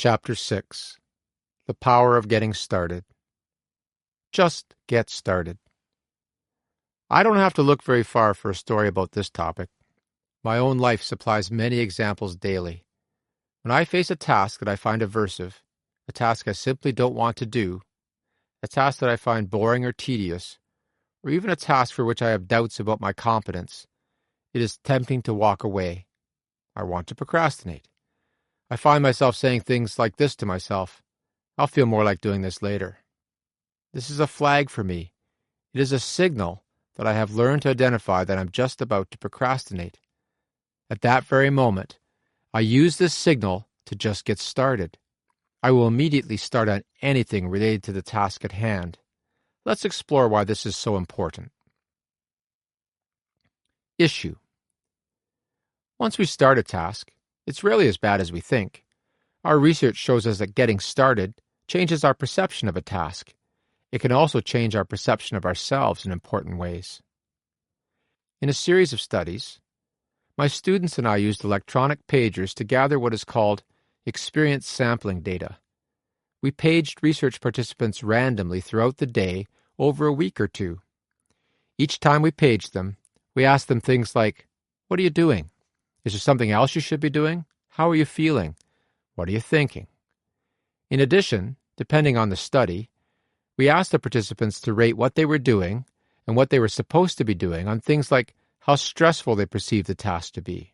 Chapter 6. The Power of Getting Started. Just get started. I don't have to look very far for a story about this topic. My own life supplies many examples daily. When I face a task that I find aversive, a task I simply don't want to do, a task that I find boring or tedious, or even a task for which I have doubts about my competence, it is tempting to walk away. I want to procrastinate. I find myself saying things like this to myself: I'll feel more like doing this later. This is a flag for me. It is a signal that I have learned to identify that I'm just about to procrastinate. At that very moment, I use this signal to just get started. I will immediately start on anything related to the task at hand. Let's explore why this is so important. Issue. Once we start a task, it's rarely as bad as we think. Our research shows us that getting started changes our perception of a task. It can also change our perception of ourselves in important ways. In a series of studies, my students and I used electronic pagers to gather what is called experience sampling data. We paged research participants randomly throughout the day over a week or two. Each time we paged them, we asked them things like, "What are you doing? Is there something else you should be doing? How are you feeling? What are you thinking?" In addition, depending on the study, we asked the participants to rate what they were doing and what they were supposed to be doing on things like how stressful they perceived the task to be.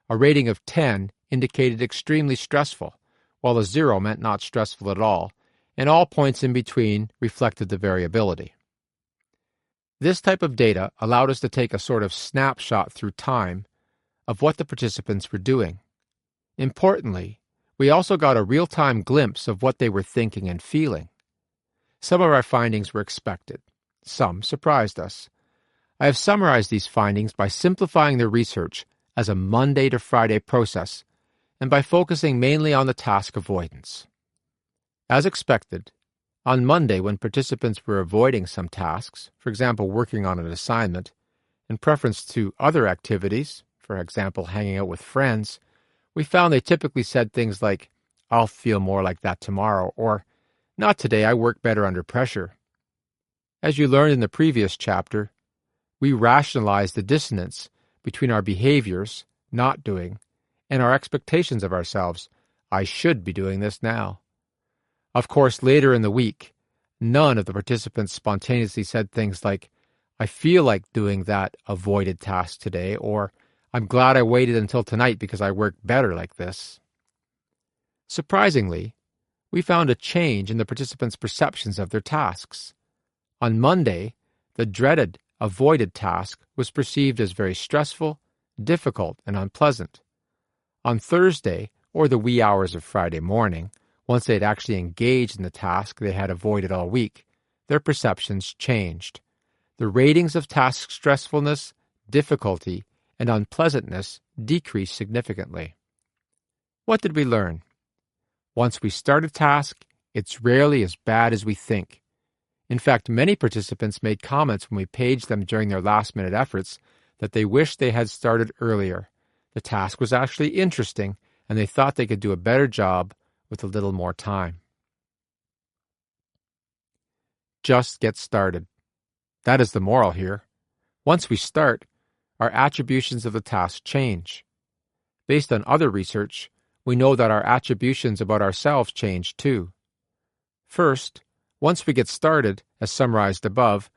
A rating of 10 indicated extremely stressful, while a 0 meant not stressful at all, and all points in between reflected the variability. This type of data allowed us to take a sort of snapshot through time of what the participants were doing. Importantly, we also got a real-time glimpse of what they were thinking and feeling. Some of our findings were expected. Some surprised us. I have summarized these findings by simplifying the research as a Monday to Friday process and by focusing mainly on the task avoidance. As expected, on Monday, when participants were avoiding some tasks, for example, working on an assignment, in preference to other activities, for example, hanging out with friends, we found they typically said things like, "I'll feel more like that tomorrow," or "Not today, I work better under pressure." As you learned in the previous chapter, we rationalize the dissonance between our behaviors, not doing, and our expectations of ourselves. I should be doing this now. Of course, later in the week, none of the participants spontaneously said things like, "I feel like doing that avoided task today," or "I'm glad I waited until tonight because I work better like this." Surprisingly, we found a change in the participants' perceptions of their tasks. On Monday, the dreaded, avoided task was perceived as very stressful, difficult, and unpleasant. On Thursday, or the wee hours of Friday morning, once they had actually engaged in the task they had avoided all week, their perceptions changed. The ratings of task stressfulness, difficulty, and unpleasantness decreased significantly. What did we learn? Once we start a task, it's rarely as bad as we think. In fact, many participants made comments when we paged them during their last-minute efforts that they wished they had started earlier. The task was actually interesting, and they thought they could do a better job with a little more time. Just get started. That is the moral here. Once we start, our attributions of the task change. Based on other research, we know that our attributions about ourselves change too. First, once we get started, as summarized above,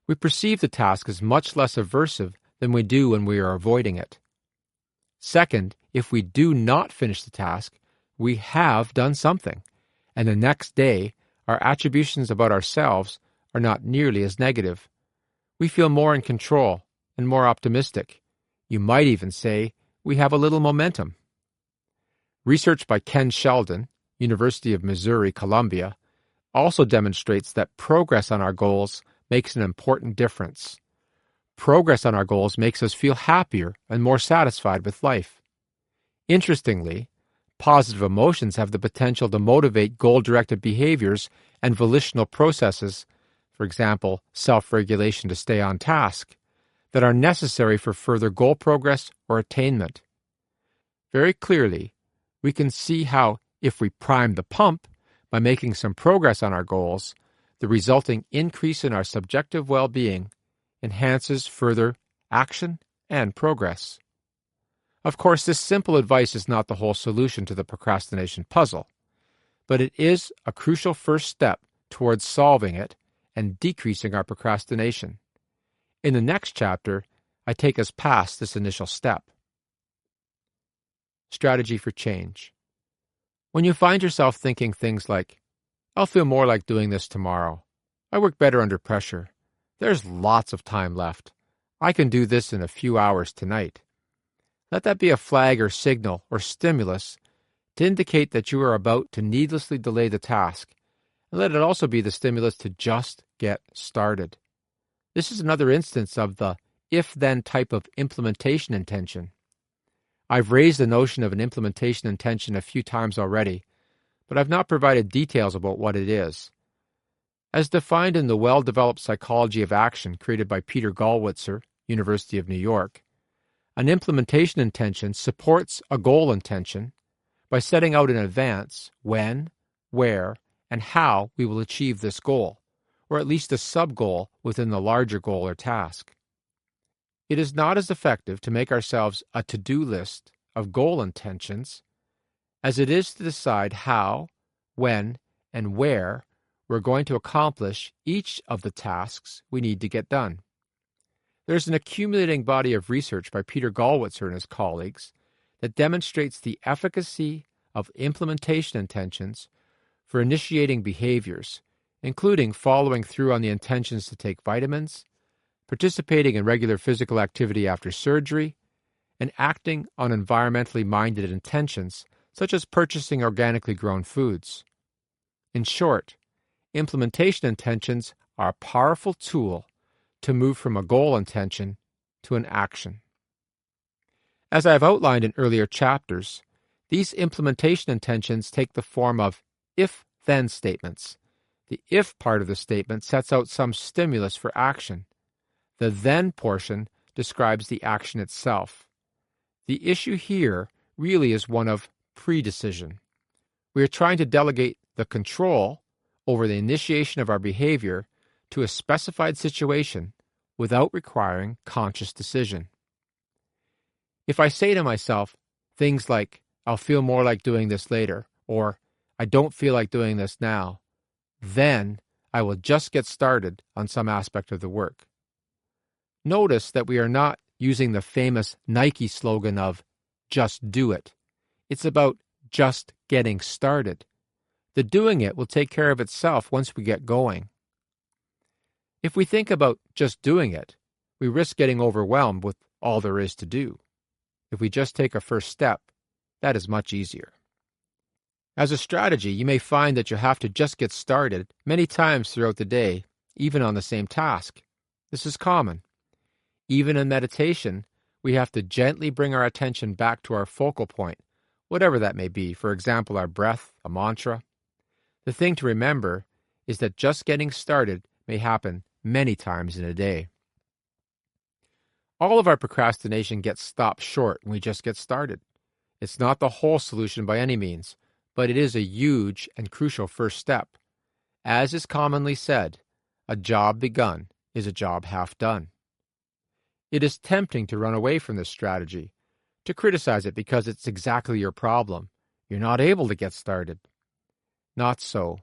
we perceive the task as much less aversive than we do when we are avoiding it. Second, if we do not finish the task, we have done something, and the next day, our attributions about ourselves are not nearly as negative. We feel more in control and more optimistic. You might even say we have a little momentum. Research by Ken Sheldon, University of Missouri, Columbia, also demonstrates that progress on our goals makes an important difference. Progress on our goals makes us feel happier and more satisfied with life. Interestingly, positive emotions have the potential to motivate goal-directed behaviors and volitional processes, for example, self-regulation to stay on task, that are necessary for further goal progress or attainment. Very clearly, we can see how If we prime the pump by making some progress on our goals, the resulting increase in our subjective well-being enhances further action and progress. Of course, this simple advice is not the whole solution to the procrastination puzzle, but it is a crucial first step towards solving it and decreasing our procrastination. In the next chapter, I take us past this initial step. Strategy for change. When you find yourself thinking things like, I'll feel more like doing this tomorrow. I work better under pressure. There's lots of time left. I can do this in a few hours tonight. Let that be a flag or signal or stimulus to indicate that you are about to needlessly delay the task, and let it also be the stimulus to just get started. This is another instance of the if-then type of implementation intention. I've raised the notion of an implementation intention a few times already, but I've not provided details about what it is. As defined in the well-developed psychology of action created by Peter Gallwitzer, University of New York, an implementation intention supports a goal intention by setting out in advance when, where, and how we will achieve this goal, or at least a sub-goal within the larger goal or task. It is not as effective to make ourselves a to-do list of goal intentions as it is to decide how, when, and where we're going to accomplish each of the tasks we need to get done. There's an accumulating body of research by Peter Gallwitzer and his colleagues that demonstrates the efficacy of implementation intentions for initiating behaviors, including following through on the intentions to take vitamins, participating in regular physical activity after surgery, and acting on environmentally minded intentions, such as purchasing organically grown foods. In short, implementation intentions are a powerful tool to move from a goal intention to an action. As I have outlined in earlier chapters, these implementation intentions take the form of if-then statements. The if part of the statement sets out some stimulus for action. The then portion describes the action itself. The issue here really is one of predecision. We are trying to delegate the control over the initiation of our behavior to a specified situation without requiring conscious decision. If I say to myself things like, I'll feel more like doing this later, or I don't feel like doing this now, then I will just get started on some aspect of the work. Notice that we are not using the famous Nike slogan of just do it. It's about just getting started. The doing it will take care of itself once we get going. If we think about just doing it, we risk getting overwhelmed with all there is to do. If we just take a first step, that is much easier. As a strategy, you may find that you have to just get started many times throughout the day, even on the same task. This is common. Even in meditation, we have to gently bring our attention back to our focal point, whatever that may be, for example, our breath, a mantra. The thing to remember is that just getting started may happen many times in a day. All of our procrastination gets stopped short when we just get started. It's not the whole solution by any means, but it is a huge and crucial first step. As is commonly said, a job begun is a job half done. It is tempting to run away from this strategy, to criticize it because it's exactly your problem. You're not able to get started. Not so.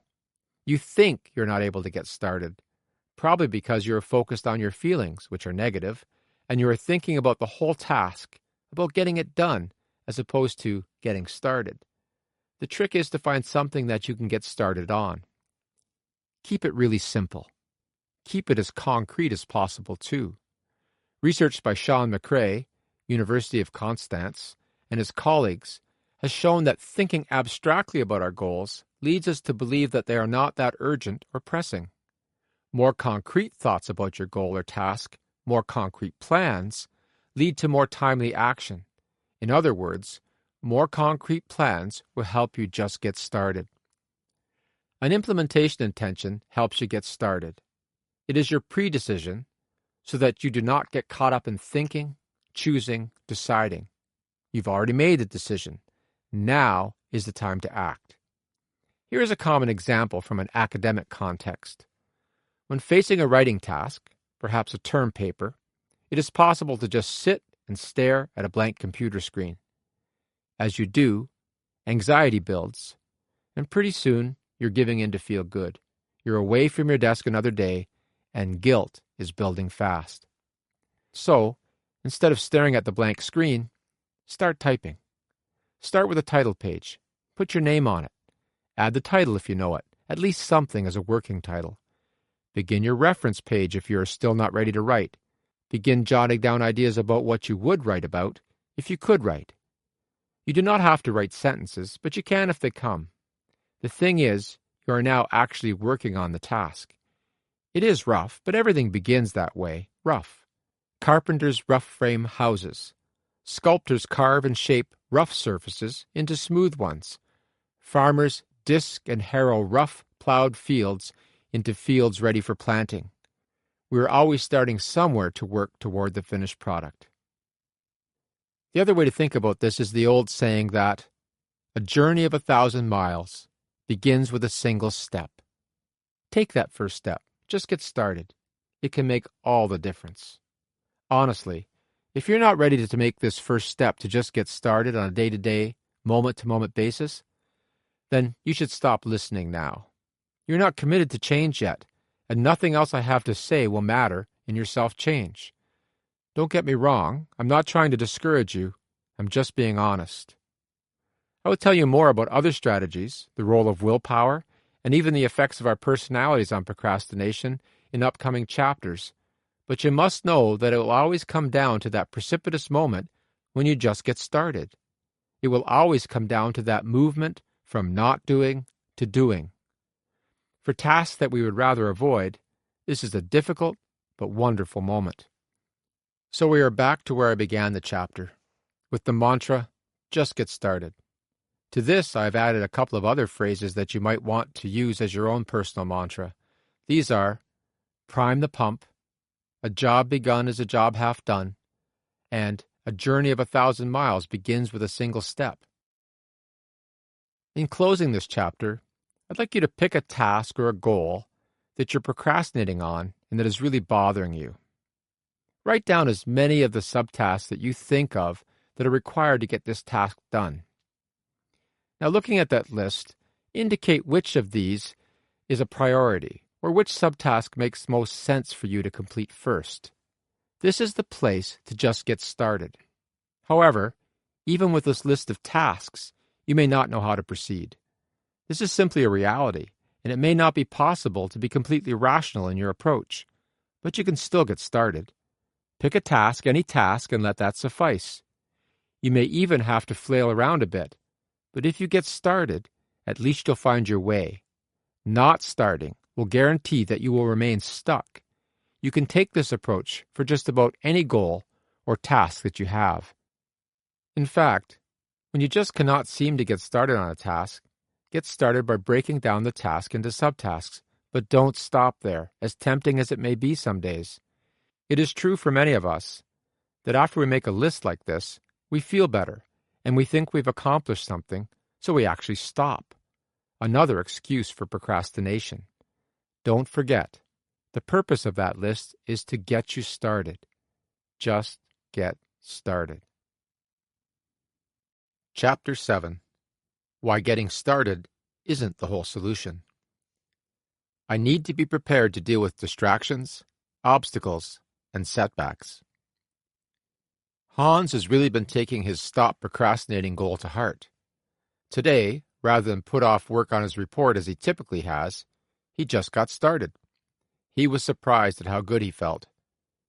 You think you're not able to get started, probably because you're focused on your feelings, which are negative, and you are thinking about the whole task, about getting it done, as opposed to getting started. The trick is to find something that you can get started on. Keep it really simple. Keep it as concrete as possible, too. Research by Sean McRae, University of Constance, and his colleagues has shown that thinking abstractly about our goals leads us to believe that they are not that urgent or pressing. More concrete thoughts about your goal or task, more concrete plans, lead to more timely action. In other words, more concrete plans will help you just get started. An implementation intention helps you get started. It is your predecision so that you do not get caught up in thinking, choosing, deciding. You've already made the decision. Now is the time to act. Here is a common example from an academic context. When facing a writing task, perhaps a term paper, it is possible to just sit and stare at a blank computer screen. As you do, anxiety builds, and pretty soon you're giving in to feel good. You're away from your desk another day, and guilt is building fast. So, instead of staring at the blank screen, start typing. Start with a title page. Put your name on it. Add the title if you know it, at least something as a working title. Begin your reference page if you are still not ready to write. Begin jotting down ideas about what you would write about if you could write. You do not have to write sentences, but you can if they come. The thing is, you are now actually working on the task. It is rough, but everything begins that way, rough. Carpenters rough frame houses. Sculptors carve and shape rough surfaces into smooth ones. Farmers disc and harrow rough, plowed fields into fields ready for planting. We are always starting somewhere to work toward the finished product. The other way to think about this is the old saying that a journey of 1,000 miles begins with a single step. Take that first step. Just get started. It can make all the difference. Honestly, if you're not ready to make this first step to just get started on a day-to-day, moment-to-moment basis, then you should stop listening now. You're not committed to change yet, and nothing else I have to say will matter in your self-change. Don't get me wrong, I'm not trying to discourage you, I'm just being honest. I will tell you more about other strategies, the role of willpower, and even the effects of our personalities on procrastination in upcoming chapters, but you must know that it will always come down to that precipitous moment when you just get started. It will always come down to that movement from not doing to doing. For tasks that we would rather avoid, this is a difficult but wonderful moment. So we are back to where I began the chapter, with the mantra, just get started. To this, I have added a couple of other phrases that you might want to use as your own personal mantra. These are, prime the pump, a job begun is a job half done, and a journey of 1,000 miles begins with a single step. In closing this chapter, I'd like you to pick a task or a goal that you're procrastinating on and that is really bothering you. Write down as many of the subtasks that you think of that are required to get this task done. Now, looking at that list, indicate which of these is a priority or which subtask makes most sense for you to complete first. This is the place to just get started. However, even with this list of tasks, you may not know how to proceed. This is simply a reality, and it may not be possible to be completely rational in your approach, but you can still get started. Pick a task, any task, and let that suffice. You may even have to flail around a bit, but if you get started, at least you'll find your way. Not starting will guarantee that you will remain stuck. You can take this approach for just about any goal or task that you have. In fact, when you just cannot seem to get started on a task, get started by breaking down the task into subtasks, but don't stop there, as tempting as it may be some days. It is true for many of us that after we make a list like this, we feel better, and we think we've accomplished something, so we actually stop. Another excuse for procrastination. Don't forget, the purpose of that list is to get you started. Just get started. Chapter 7. Why getting started isn't the whole solution. I need to be prepared to deal with distractions, obstacles, and setbacks. Hans has really been taking his stop procrastinating goal to heart. Today, rather than put off work on his report as he typically has, he just got started. He was surprised at how good he felt.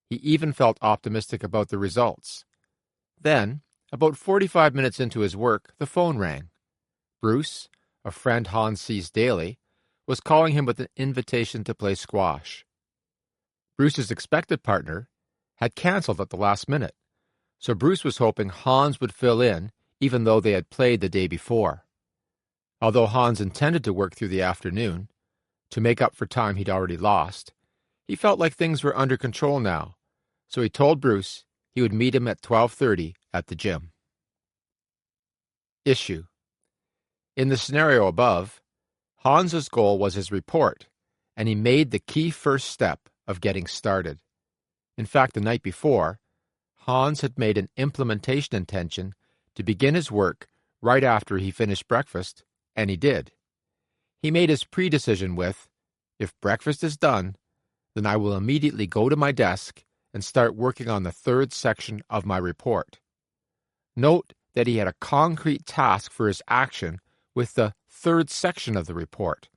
He even felt optimistic about the results. Then, about 45 minutes into his work, the phone rang. Bruce, a friend Hans sees daily, was calling him with an invitation to play squash. Bruce's expected partner had canceled at the last minute, so Bruce was hoping Hans would fill in even though they had played the day before. Although Hans intended to work through the afternoon, to make up for time he'd already lost, he felt like things were under control now, so he told Bruce he would meet him at 12:30 at the gym. Issue: In the scenario above, Hans's goal was his report, and he made the key first step of getting started. In fact, the night before, Hans had made an implementation intention to begin his work right after he finished breakfast, and he did. He made his pre-decision with, if breakfast is done, then I will immediately go to my desk and start working on the third section of my report. Note that he had a concrete task for his action with the third section of the report,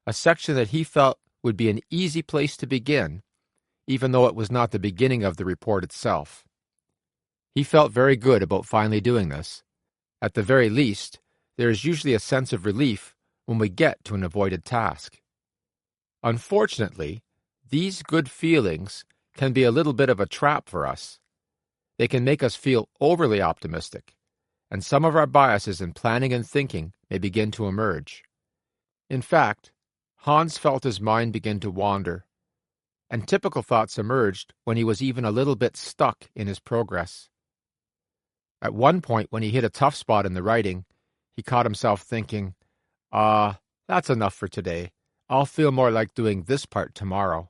a section that he felt would be an easy place to begin, even though it was not the beginning of the report itself. He felt very good about finally doing this. At the very least, there is usually a sense of relief when we get to an avoided task. Unfortunately, these good feelings can be a little bit of a trap for us. They can make us feel overly optimistic, and some of our biases in planning and thinking may begin to emerge. In fact, Hans felt his mind begin to wander, and typical thoughts emerged when he was even a little bit stuck in his progress. At one point, when he hit a tough spot in the writing, he caught himself thinking, that's enough for today. I'll feel more like doing this part tomorrow.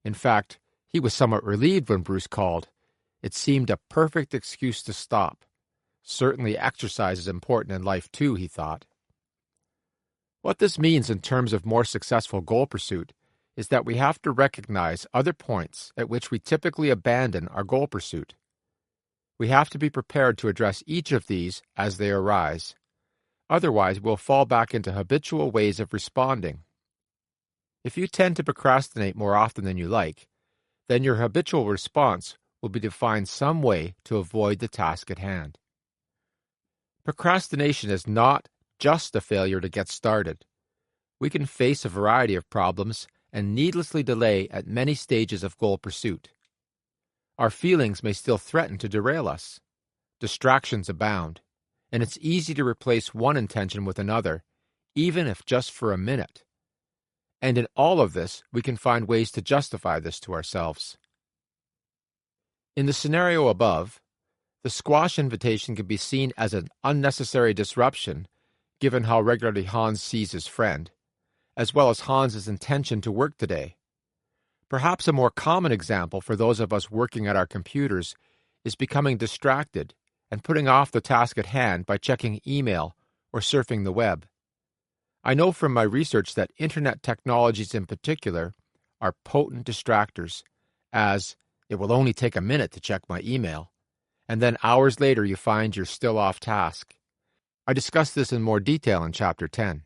In fact, he was somewhat relieved when Bruce called. It seemed a perfect excuse to stop. Certainly exercise is important in life too, he thought. What this means in terms of more successful goal pursuit is that we have to recognize other points at which we typically abandon our goal pursuit. We have to be prepared to address each of these as they arise. Otherwise, we'll fall back into habitual ways of responding. If you tend to procrastinate more often than you like, then your habitual response will be to find some way to avoid the task at hand. Procrastination is not just a failure to get started. We can face a variety of problems and needlessly delay at many stages of goal pursuit. Our feelings may still threaten to derail us. Distractions abound, and it's easy to replace one intention with another, even if just for a minute. And in all of this, we can find ways to justify this to ourselves. In the scenario above, the squash invitation can be seen as an unnecessary disruption, given how regularly Hans sees his friend, as well as Hans's intention to work today. Perhaps a more common example for those of us working at our computers is becoming distracted and putting off the task at hand by checking email or surfing the web. I know from my research that internet technologies in particular are potent distractors, as it will only take a minute to check my email, and then hours later you find you're still off task. I discuss this in more detail in Chapter 10.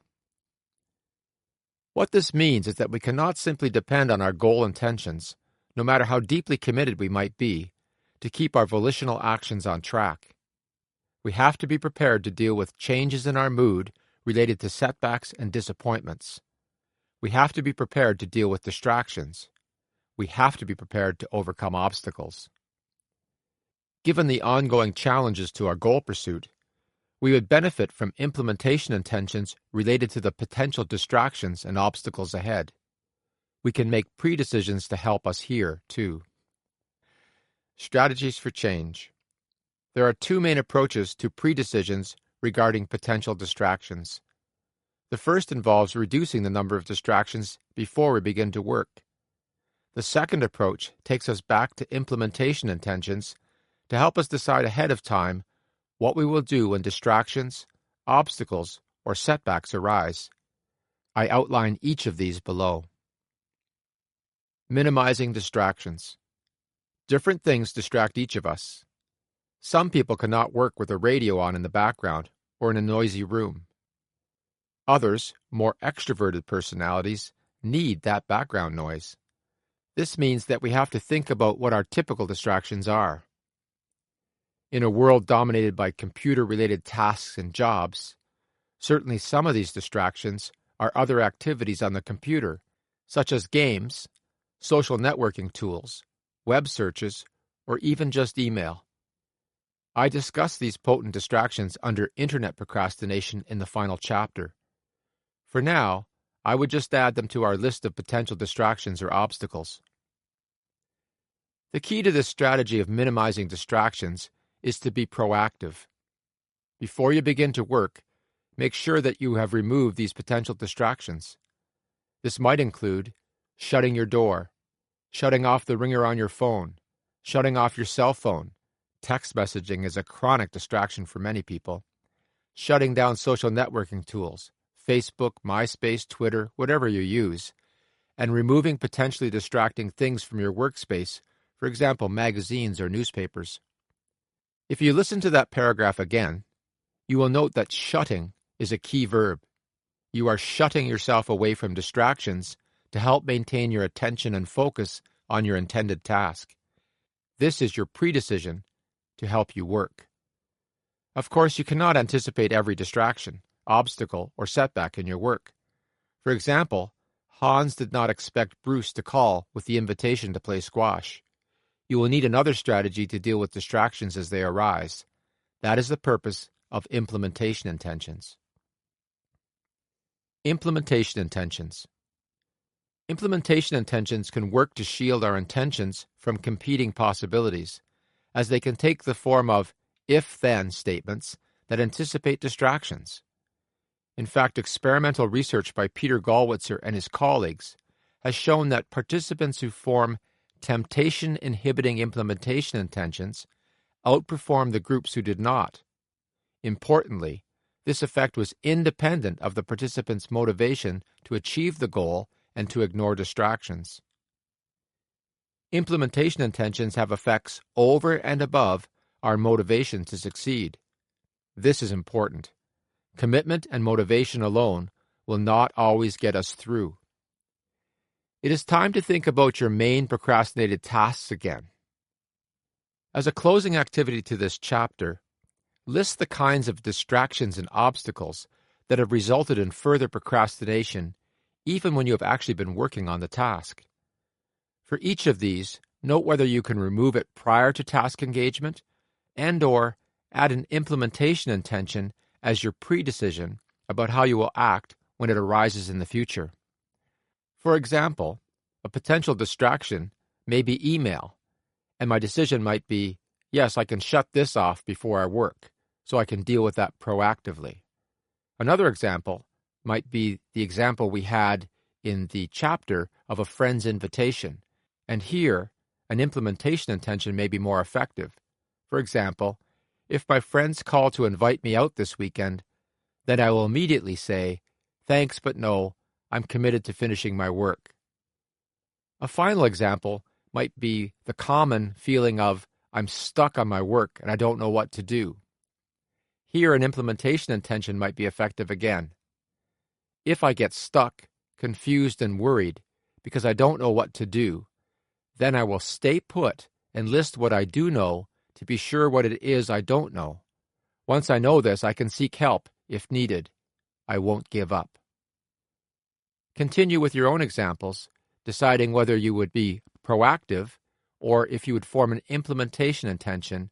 What this means is that we cannot simply depend on our goal intentions, no matter how deeply committed we might be, to keep our volitional actions on track. We have to be prepared to deal with changes in our mood related to setbacks and disappointments. We have to be prepared to deal with distractions. We have to be prepared to overcome obstacles. Given the ongoing challenges to our goal pursuit, we would benefit from implementation intentions related to the potential distractions and obstacles ahead. We can make pre-decisions to help us here, too. Strategies for change. There are two main approaches to pre-decisions regarding potential distractions. The first involves reducing the number of distractions before we begin to work. The second approach takes us back to implementation intentions to help us decide ahead of time what we will do when distractions, obstacles, or setbacks arise. I outline each of these below. Minimizing distractions. Different things distract each of us. Some people cannot work with a radio on in the background or in a noisy room. Others, more extroverted personalities, need that background noise. This means that we have to think about what our typical distractions are. In a world dominated by computer-related tasks and jobs, certainly some of these distractions are other activities on the computer, such as games, social networking tools, web searches, or even just email. I discuss these potent distractions under internet procrastination in the final chapter. For now, I would just add them to our list of potential distractions or obstacles. The key to this strategy of minimizing distractions is to be proactive. Before you begin to work, make sure that you have removed these potential distractions. This might include shutting your door, shutting off the ringer on your phone, shutting off your cell phone. Text messaging is a chronic distraction for many people. Shutting down social networking tools, Facebook, MySpace, Twitter, whatever you use, and removing potentially distracting things from your workspace, for example, magazines or newspapers. If you listen to that paragraph again, you will note that shutting is a key verb. You are shutting yourself away from distractions to help maintain your attention and focus on your intended task. This is your predecision to help you work. Of course, you cannot anticipate every distraction, obstacle, or setback in your work. For example, Hans did not expect Bruce to call with the invitation to play squash. You will need another strategy to deal with distractions as they arise. That is the purpose of implementation intentions. Implementation intentions. Implementation intentions can work to shield our intentions from competing possibilities, as they can take the form of if-then statements that anticipate distractions. In fact, experimental research by Peter Gollwitzer and his colleagues has shown that participants who form temptation-inhibiting implementation intentions outperform the groups who did not. Importantly, this effect was independent of the participants' motivation to achieve the goal and to ignore distractions. Implementation intentions have effects over and above our motivation to succeed. This is important. Commitment and motivation alone will not always get us through. It is time to think about your main procrastinated tasks again. As a closing activity to this chapter, list the kinds of distractions and obstacles that have resulted in further procrastination, even when you have actually been working on the task. For each of these, note whether you can remove it prior to task engagement and/or add an implementation intention as your predecision about how you will act when it arises in the future. For example, a potential distraction may be email, and my decision might be, yes, I can shut this off before I work, so I can deal with that proactively. Another example might be the example we had in the chapter of a friend's invitation, and here, an implementation intention may be more effective. For example, if my friends call to invite me out this weekend, then I will immediately say, thanks but no, I'm committed to finishing my work. A final example might be the common feeling of, I'm stuck on my work and I don't know what to do. Here, an implementation intention might be effective again. If I get stuck, confused, and worried because I don't know what to do, then I will stay put and list what I do know to be sure what it is I don't know. Once I know this, I can seek help if needed. I won't give up. Continue with your own examples, deciding whether you would be proactive or if you would form an implementation intention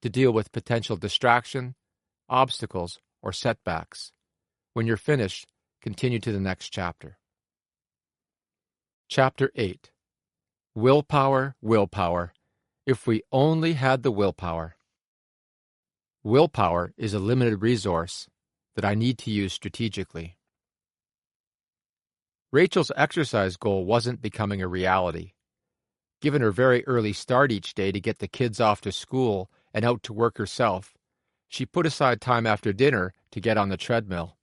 to deal with potential distraction, obstacles, or setbacks. When you're finished, continue to the next chapter. Chapter 8. Willpower, willpower. If we only had the willpower. Willpower is a limited resource that I need to use strategically. Rachel's exercise goal wasn't becoming a reality. Given her very early start each day to get the kids off to school and out to work herself, she put aside time after dinner to get on the treadmill.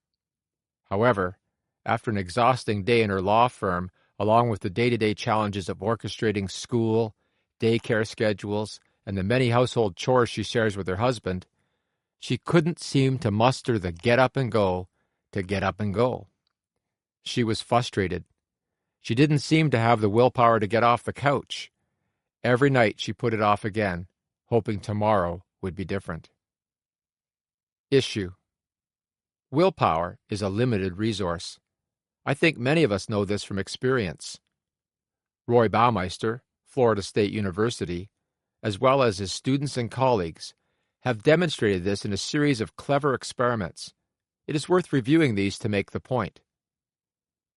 However, after an exhausting day in her law firm, along with the day-to-day challenges of orchestrating school, daycare schedules, and the many household chores she shares with her husband, she couldn't seem to muster the get up and go to get up and go. She was frustrated. She didn't seem to have the willpower to get off the couch. Every night she put it off again, hoping tomorrow would be different. Issue. Willpower is a limited resource. I think many of us know this from experience. Roy Baumeister, Florida State University, as well as his students and colleagues, have demonstrated this in a series of clever experiments. It is worth reviewing these to make the point.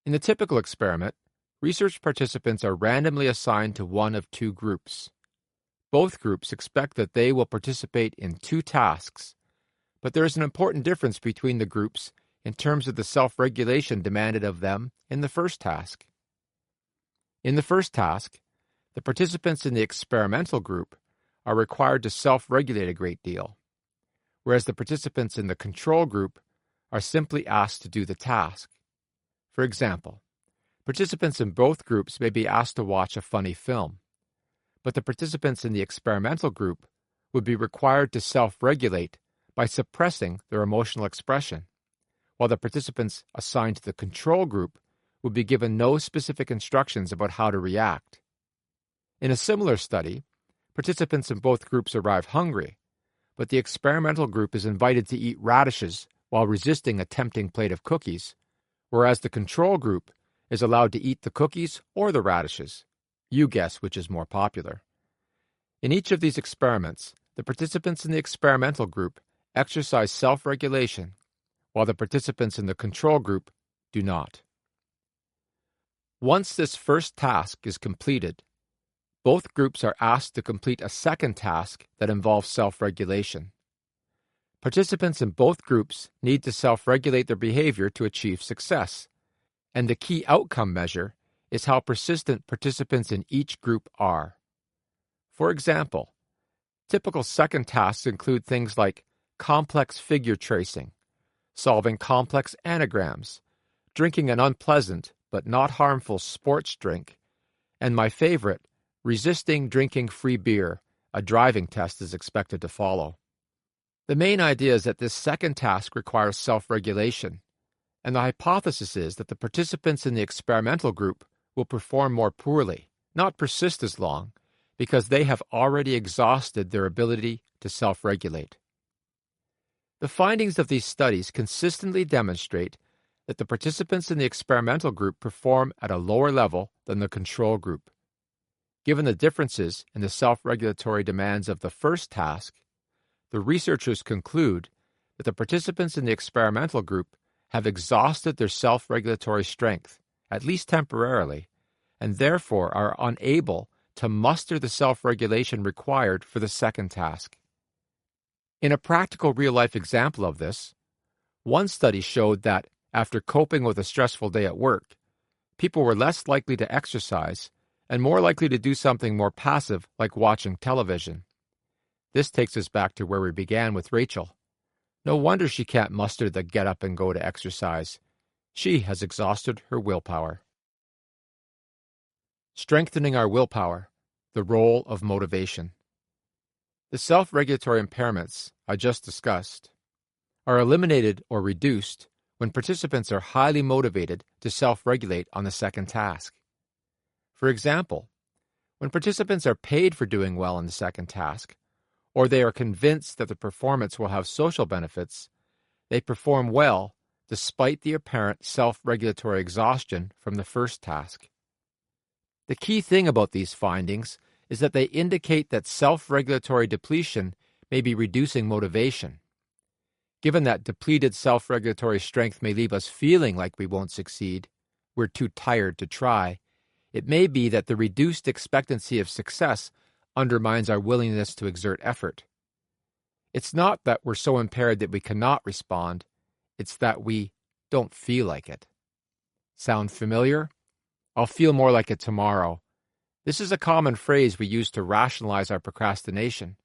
In the typical experiment, research participants are randomly assigned to one of two groups. Both groups expect that they will participate in two tasks, but there is an important difference between the groups in terms of the self-regulation demanded of them in the first task. In the first task, the participants in the experimental group are required to self-regulate a great deal, whereas the participants in the control group are simply asked to do the task. For example, participants in both groups may be asked to watch a funny film, but the participants in the experimental group would be required to self-regulate by suppressing their emotional expression, while the participants assigned to the control group would be given no specific instructions about how to react. In a similar study, participants in both groups arrive hungry, but the experimental group is invited to eat radishes while resisting a tempting plate of cookies, whereas the control group is allowed to eat the cookies or the radishes. You guess which is more popular. In each of these experiments, the participants in the experimental group exercise self-regulation, while the participants in the control group do not. Once this first task is completed, both groups are asked to complete a second task that involves self-regulation. Participants in both groups need to self-regulate their behavior to achieve success, and the key outcome measure is how persistent participants in each group are. For example, typical second tasks include things like complex figure tracing, solving complex anagrams, drinking an unpleasant but not harmful sports drink, and my favorite, resisting drinking free beer. A driving test is expected to follow. The main idea is that this second task requires self-regulation, and the hypothesis is that the participants in the experimental group will perform more poorly, not persist as long, because they have already exhausted their ability to self-regulate. The findings of these studies consistently demonstrate that the participants in the experimental group perform at a lower level than the control group. Given the differences in the self-regulatory demands of the first task, the researchers conclude that the participants in the experimental group have exhausted their self-regulatory strength, at least temporarily, and therefore are unable to muster the self-regulation required for the second task. In a practical real-life example of this, one study showed that after coping with a stressful day at work, people were less likely to exercise and more likely to do something more passive like watching television. This takes us back to where we began with Rachel. No wonder she can't muster the get up and go to exercise. She has exhausted her willpower. Strengthening our willpower, the role of motivation. The self-regulatory impairments I just discussed are eliminated or reduced when participants are highly motivated to self-regulate on the second task. For example, when participants are paid for doing well in the second task, or they are convinced that the performance will have social benefits, they perform well despite the apparent self-regulatory exhaustion from the first task. The key thing about these findings is that they indicate that self-regulatory depletion may be reducing motivation. Given that depleted self-regulatory strength may leave us feeling like we won't succeed, we're too tired to try, it may be that the reduced expectancy of success undermines our willingness to exert effort. It's not that we're so impaired that we cannot respond, it's that we don't feel like it. Sound familiar? I'll feel more like it tomorrow. This is a common phrase we use to rationalize our procrastination.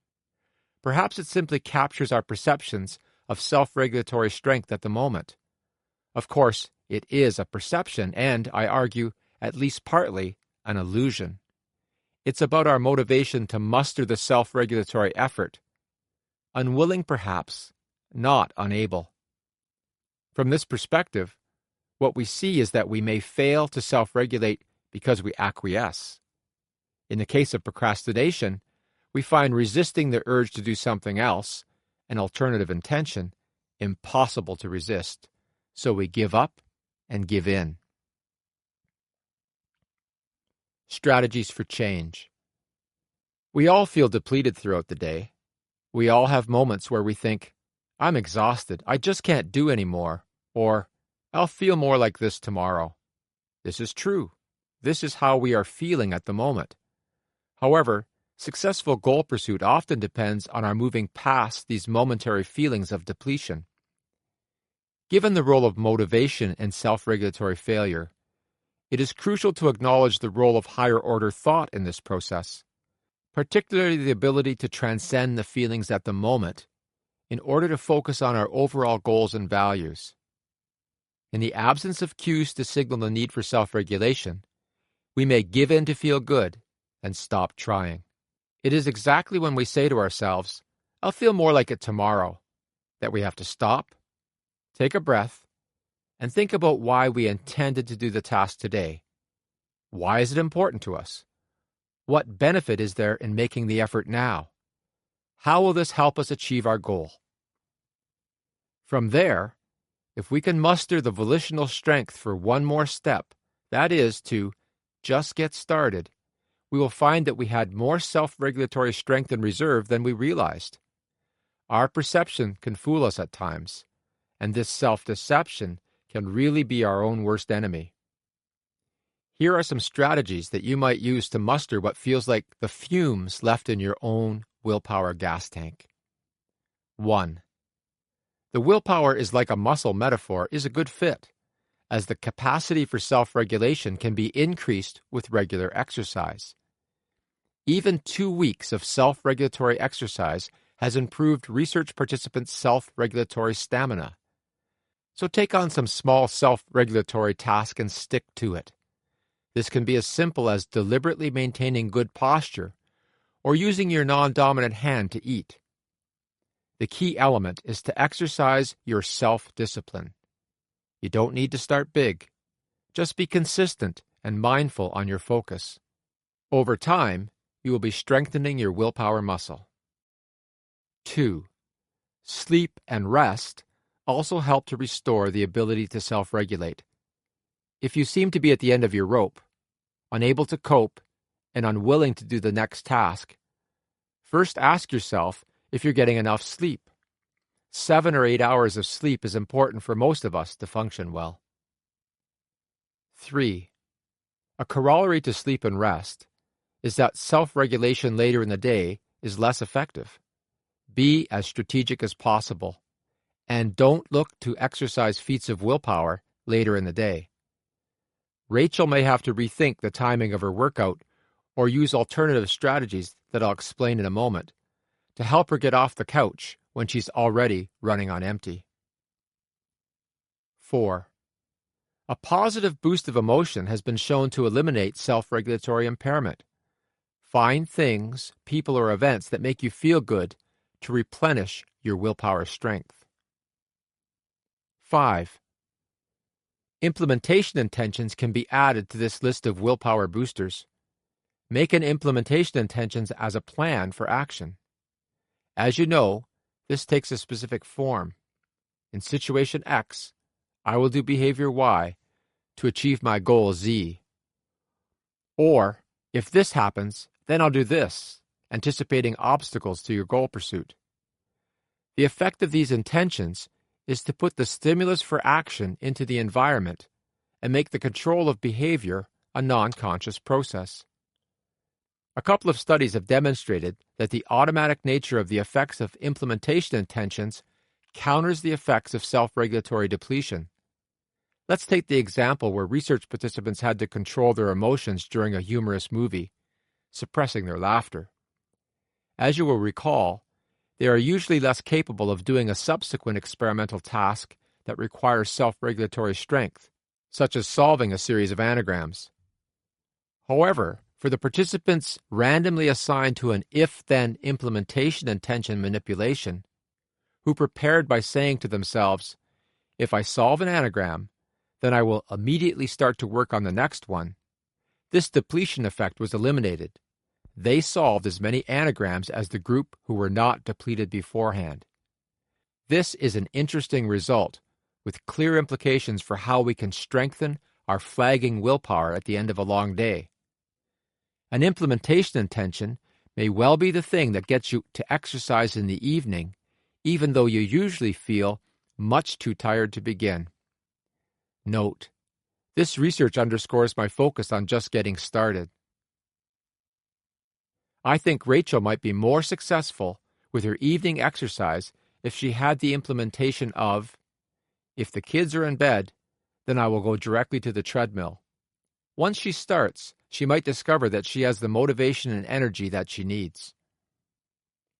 Perhaps it simply captures our perceptions of self-regulatory strength at the moment. Of course, it is a perception and, I argue, at least partly, an illusion. It's about our motivation to muster the self-regulatory effort. Unwilling, perhaps, not unable. From this perspective, what we see is that we may fail to self-regulate because we acquiesce. In the case of procrastination, we find resisting the urge to do something else, an alternative intention, impossible to resist, so we give up and give in. Strategies for change. We all feel depleted throughout the day. We all have moments where we think, I'm exhausted, I just can't do anymore, or I'll feel more like this tomorrow. This is true. This is how we are feeling at the moment. However, successful goal pursuit often depends on our moving past these momentary feelings of depletion. Given the role of motivation in self-regulatory failure, it is crucial to acknowledge the role of higher-order thought in this process, particularly the ability to transcend the feelings at the moment in order to focus on our overall goals and values. In the absence of cues to signal the need for self-regulation, we may give in to feel good and stop trying. It is exactly when we say to ourselves, "I'll feel more like it tomorrow," that we have to stop, take a breath, and think about why we intended to do the task today. Why is it important to us? What benefit is there in making the effort now? How will this help us achieve our goal? From there, if we can muster the volitional strength for one more step, that is, to just get started, we will find that we had more self-regulatory strength in reserve than we realized. Our perception can fool us at times, and this self-deception can really be our own worst enemy. Here are some strategies that you might use to muster what feels like the fumes left in your own willpower gas tank. 1. The willpower is like a muscle metaphor is a good fit, as the capacity for self-regulation can be increased with regular exercise. Even 2 weeks of self-regulatory exercise has improved research participants' self-regulatory stamina. So take on some small self-regulatory task and stick to it. This can be as simple as deliberately maintaining good posture or using your non-dominant hand to eat. The key element is to exercise your self-discipline. You don't need to start big. Just be consistent and mindful on your focus. Over time, you will be strengthening your willpower muscle. 2. Sleep and rest also help to restore the ability to self-regulate. If you seem to be at the end of your rope, unable to cope, and unwilling to do the next task, first ask yourself if you're getting enough sleep. 7 or 8 hours of sleep is important for most of us to function well. 3. A corollary to sleep and rest is that self-regulation later in the day is less effective. Be as strategic as possible, and don't look to exercise feats of willpower later in the day. Rachel may have to rethink the timing of her workout or use alternative strategies that I'll explain in a moment to help her get off the couch when she's already running on empty. 4. A positive boost of emotion has been shown to eliminate self-regulatory impairment. Find things, people, or events that make you feel good to replenish your willpower strength. 5. Implementation intentions can be added to this list of willpower boosters. Make an implementation intentions as a plan for action. As you know, this takes a specific form. In situation X, I will do behavior Y to achieve my goal Z. Or, if this happens, then I'll do this, anticipating obstacles to your goal pursuit. The effect of these intentions is to put the stimulus for action into the environment and make the control of behavior a non-conscious process. A couple of studies have demonstrated that the automatic nature of the effects of implementation intentions counters the effects of self-regulatory depletion. Let's take the example where research participants had to control their emotions during a humorous movie, suppressing their laughter. As you will recall, they are usually less capable of doing a subsequent experimental task that requires self-regulatory strength, such as solving a series of anagrams. However, for the participants randomly assigned to an if-then implementation intention manipulation, who prepared by saying to themselves, "If I solve an anagram, then I will immediately start to work on the next one," this depletion effect was eliminated. They solved as many anagrams as the group who were not depleted beforehand. This is an interesting result, with clear implications for how we can strengthen our flagging willpower at the end of a long day. An implementation intention may well be the thing that gets you to exercise in the evening, even though you usually feel much too tired to begin. Note, this research underscores my focus on just getting started. I think Rachel might be more successful with her evening exercise if she had the implementation of If the kids are in bed, then I will go directly to the treadmill. Once she starts, she might discover that she has the motivation and energy that she needs.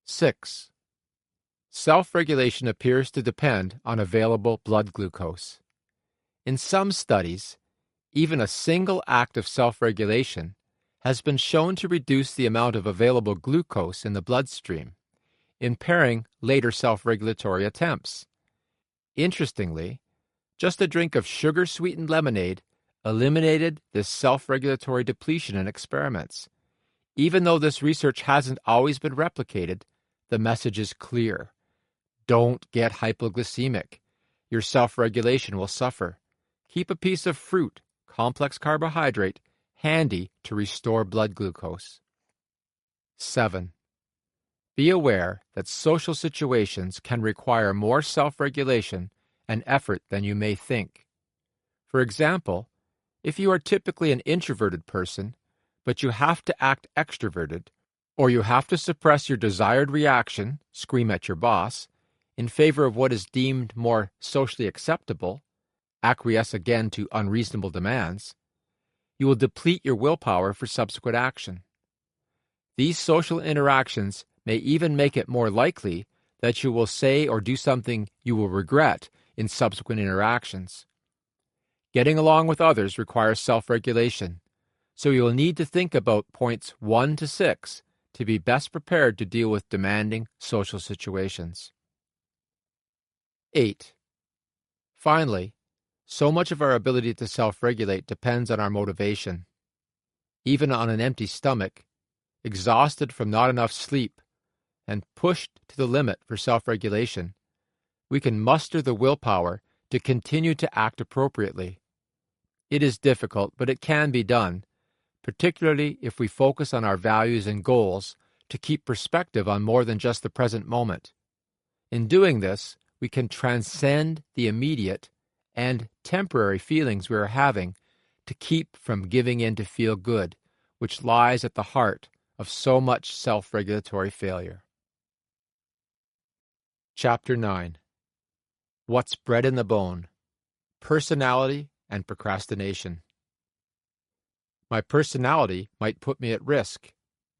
6. Self-regulation appears to depend on available blood glucose. In some studies, even a single act of self-regulation has been shown to reduce the amount of available glucose in the bloodstream, impairing later self-regulatory attempts. Interestingly, just a drink of sugar-sweetened lemonade eliminated this self-regulatory depletion in experiments. Even though this research hasn't always been replicated, the message is clear. Don't get hypoglycemic. Your self-regulation will suffer. Keep a piece of fruit, complex carbohydrate, handy to restore blood glucose. 7. Be aware that social situations can require more self-regulation and effort than you may think. For example, if you are typically an introverted person, but you have to act extroverted, or you have to suppress your desired reaction, scream at your boss, in favor of what is deemed more socially acceptable, acquiesce again to unreasonable demands, you will deplete your willpower for subsequent action. These social interactions may even make it more likely that you will say or do something you will regret in subsequent interactions. Getting along with others requires self-regulation, so you will need to think about points 1 to 6 to be best prepared to deal with demanding social situations. 8. Finally, so much of our ability to self-regulate depends on our motivation. Even on an empty stomach, exhausted from not enough sleep, and pushed to the limit for self-regulation, we can muster the willpower to continue to act appropriately. It is difficult, but it can be done, particularly if we focus on our values and goals to keep perspective on more than just the present moment. In doing this, we can transcend the immediate and temporary feelings we are having to keep from giving in to feel good, which lies at the heart of so much self-regulatory failure. Chapter 9. What's bred in the bone? Personality and procrastination. My personality might put me at risk,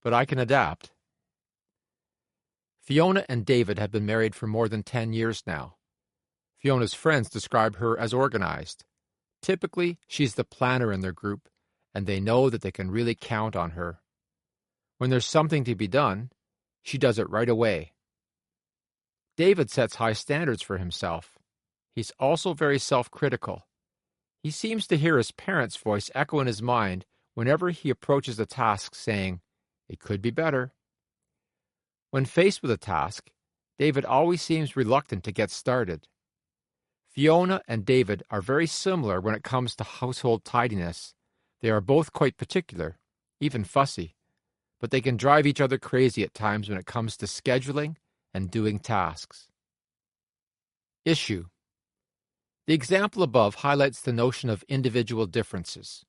but I can adapt. Fiona and David have been married for more than 10 years now. Fiona's friends describe her as organized. Typically, she's the planner in their group, and they know that they can really count on her. When there's something to be done, she does it right away. David sets high standards for himself. He's also very self-critical. He seems to hear his parents' voice echo in his mind whenever he approaches a task saying, "It could be better." When faced with a task, David always seems reluctant to get started. Fiona and David are very similar when it comes to household tidiness. They are both quite particular, even fussy, but they can drive each other crazy at times when it comes to scheduling and doing tasks. Issue. The example above highlights the notion of individual differences.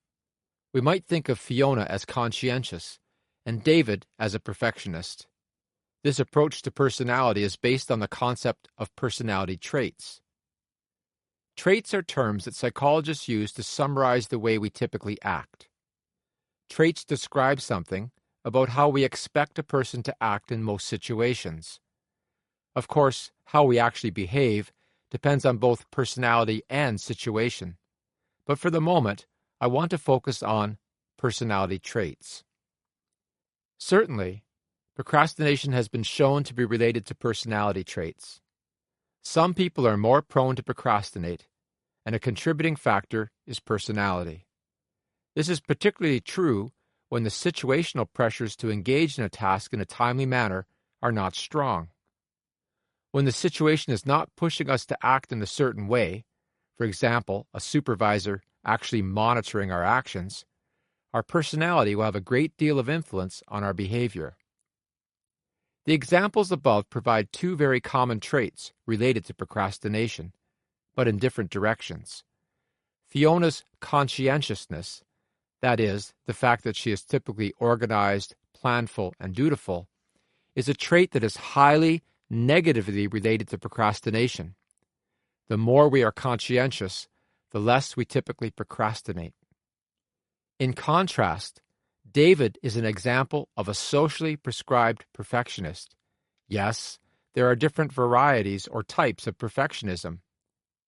We might think of Fiona as conscientious and David as a perfectionist. This approach to personality is based on the concept of personality traits. Traits are terms that psychologists use to summarize the way we typically act. Traits describe something about how we expect a person to act in most situations. Of course, how we actually behave depends on both personality and situation. But for the moment, I want to focus on personality traits. Certainly, procrastination has been shown to be related to personality traits. Some people are more prone to procrastinate, and a contributing factor is personality. This is particularly true when the situational pressures to engage in a task in a timely manner are not strong. When the situation is not pushing us to act in a certain way, for example, a supervisor actually monitoring our actions, our personality will have a great deal of influence on our behavior. The examples above provide two very common traits related to procrastination, but in different directions. Fiona's conscientiousness, that is, the fact that she is typically organized, planful, and dutiful, is a trait that is highly negatively related to procrastination. The more we are conscientious, the less we typically procrastinate. In contrast, David is an example of a socially prescribed perfectionist. Yes, there are different varieties or types of perfectionism.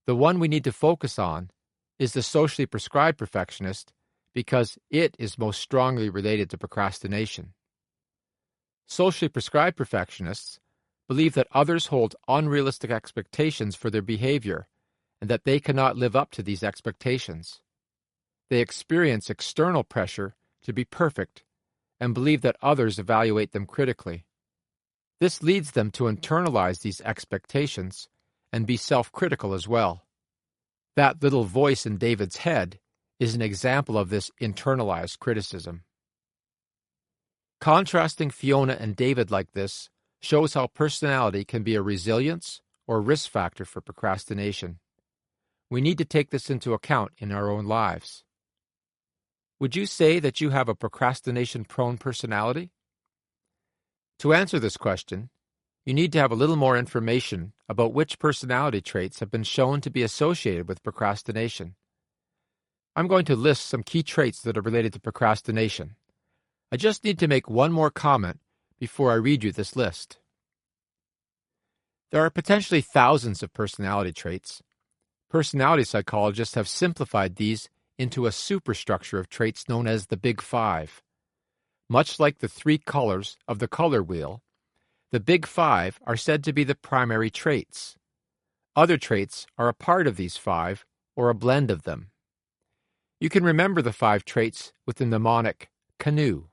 The one we need to focus on is the socially prescribed perfectionist because it is most strongly related to procrastination. Socially prescribed perfectionists believe that others hold unrealistic expectations for their behavior and that they cannot live up to these expectations. They experience external pressure to be perfect and believe that others evaluate them critically. This leads them to internalize these expectations and be self-critical as well. That little voice in David's head is an example of this internalized criticism. Contrasting Fiona and David like this shows how personality can be a resilience or risk factor for procrastination. We need to take this into account in our own lives. Would you say that you have a procrastination-prone personality? To answer this question, you need to have a little more information about which personality traits have been shown to be associated with procrastination. I'm going to list some key traits that are related to procrastination. I just need to make one more comment before I read you this list. There are potentially thousands of personality traits. Personality psychologists have simplified these into a superstructure of traits known as the Big Five. Much like the three colors of the color wheel, the Big Five are said to be the primary traits. Other traits are a part of these five or a blend of them. You can remember the five traits with the mnemonic CANOE.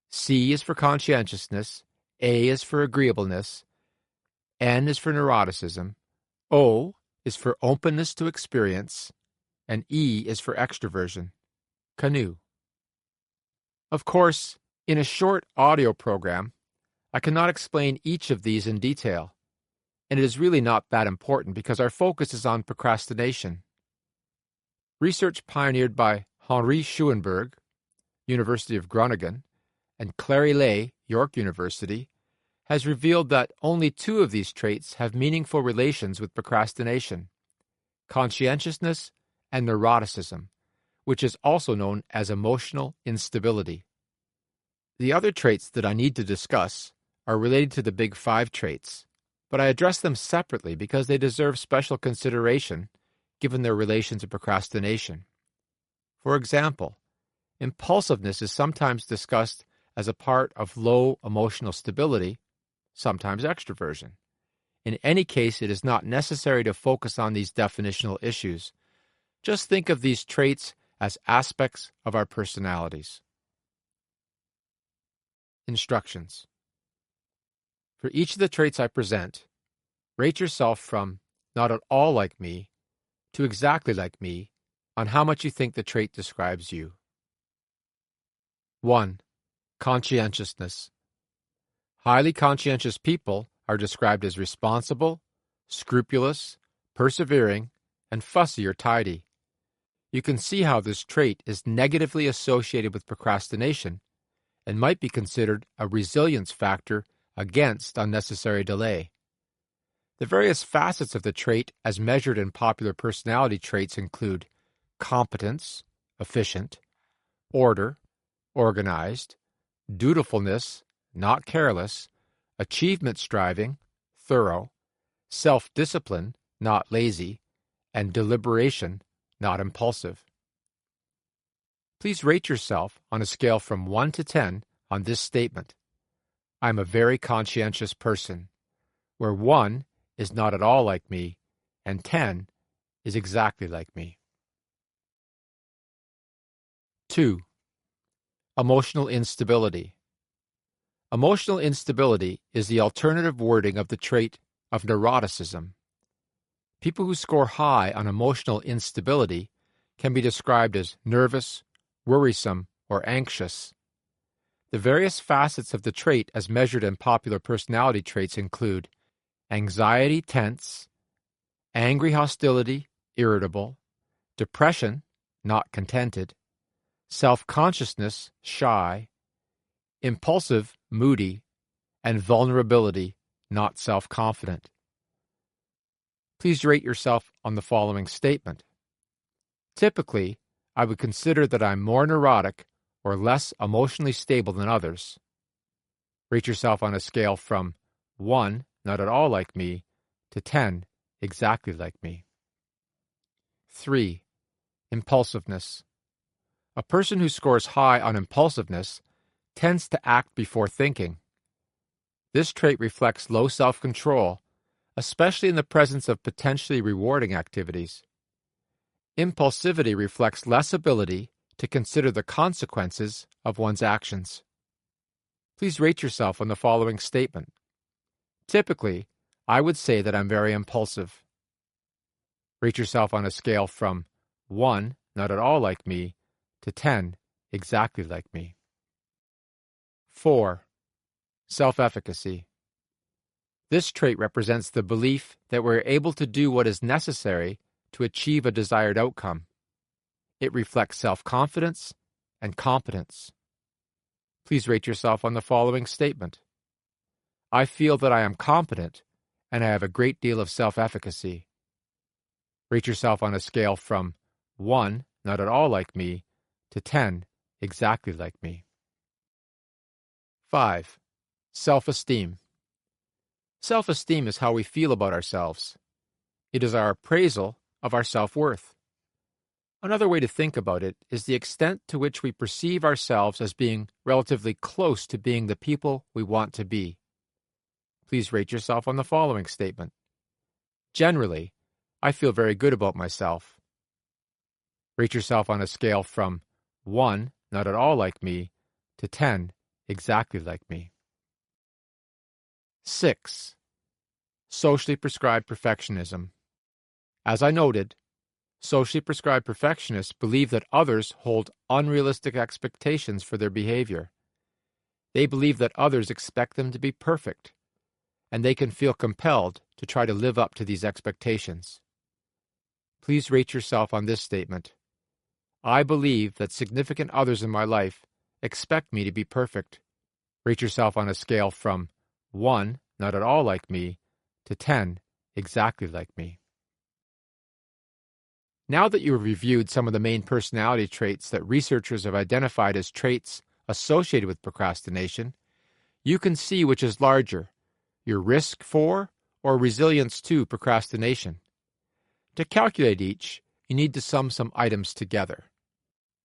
C is for conscientiousness, A is for agreeableness, N is for neuroticism, O is for openness to experience, and E is for extroversion. CANOE. Of course, in a short audio program, I cannot explain each of these in detail, and it is really not that important because our focus is on procrastination. Research pioneered by Henri Schoenberg, University of Groningen, and Clary Lay, York University, has revealed that only two of these traits have meaningful relations with procrastination: conscientiousness and neuroticism, which is also known as emotional instability. The other traits that I need to discuss are related to the Big Five traits, but I address them separately because they deserve special consideration given their relation to procrastination. For example, impulsiveness is sometimes discussed as a part of low emotional stability, sometimes extroversion. In any case, it is not necessary to focus on these definitional issues. Just think of these traits as aspects of our personalities. Instructions. For each of the traits I present, rate yourself from not at all like me to exactly like me on how much you think the trait describes you. 1. Conscientiousness. Highly conscientious people are described as responsible, scrupulous, persevering, and fussy or tidy. You can see how this trait is negatively associated with procrastination and might be considered a resilience factor against unnecessary delay. The various facets of the trait as measured in popular personality traits include competence, efficient, order, organized, dutifulness, not careless, achievement striving, thorough, self-discipline, not lazy, and deliberation, not impulsive. Please rate yourself on a scale from 1 to 10 on this statement. I'm a very conscientious person, where 1 is not at all like me, and 10 is exactly like me. 2. Emotional instability. Emotional instability is the alternative wording of the trait of neuroticism. People who score high on emotional instability can be described as nervous, worrisome, or anxious. The various facets of the trait as measured in popular personality traits include anxiety, tense, angry hostility, irritable, depression, not contented, self-consciousness, shy, impulsive, moody, and vulnerability, not self-confident. Please rate yourself on the following statement. Typically, I would consider that I'm more neurotic or less emotionally stable than others. Rate yourself on a scale from 1, not at all like me, to 10, exactly like me. 3. Impulsiveness. A person who scores high on impulsiveness tends to act before thinking. This trait reflects low self-control, especially in the presence of potentially rewarding activities. Impulsivity reflects less ability to consider the consequences of one's actions. Please rate yourself on the following statement. Typically, I would say that I'm very impulsive. Rate yourself on a scale from 1, not at all like me, to 10, exactly like me. 4. Self-efficacy. This trait represents the belief that we're able to do what is necessary to achieve a desired outcome. It reflects self-confidence and competence. Please rate yourself on the following statement. I feel that I am competent and I have a great deal of self-efficacy. Rate yourself on a scale from 1, not at all like me, to 10, exactly like me. 5. Self-esteem. Self-esteem is how we feel about ourselves. It is our appraisal of our self-worth. Another way to think about it is the extent to which we perceive ourselves as being relatively close to being the people we want to be. Please rate yourself on the following statement. Generally, I feel very good about myself. Rate yourself on a scale from 1, not at all like me, to 10, exactly like me. 6. Socially prescribed perfectionism. As I noted, socially prescribed perfectionists believe that others hold unrealistic expectations for their behavior. They believe that others expect them to be perfect, and they can feel compelled to try to live up to these expectations. Please rate yourself on this statement. I believe that significant others in my life expect me to be perfect. Rate yourself on a scale from 1, not at all like me, to 10, exactly like me. Now that you have reviewed some of the main personality traits that researchers have identified as traits associated with procrastination, you can see which is larger, your risk for or resilience to procrastination. To calculate each, you need to sum some items together.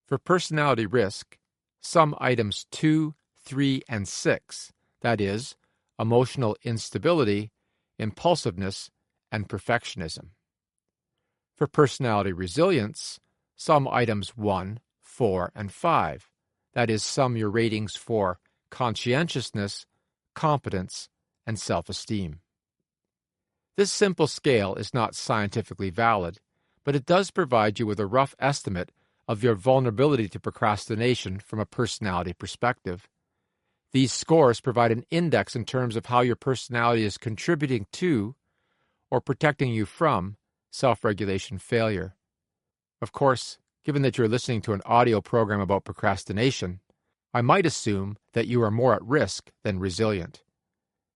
For personality risk, sum items 2, 3, and 6, that is, emotional instability, impulsiveness, and perfectionism. For personality resilience, sum items 1, 4, and 5, that is, sum your ratings for conscientiousness, competence, and self-esteem. This simple scale is not scientifically valid, but it does provide you with a rough estimate of your vulnerability to procrastination from a personality perspective. These scores provide an index in terms of how your personality is contributing to or protecting you from self-regulation failure. Of course, given that you're listening to an audio program about procrastination, I might assume that you are more at risk than resilient.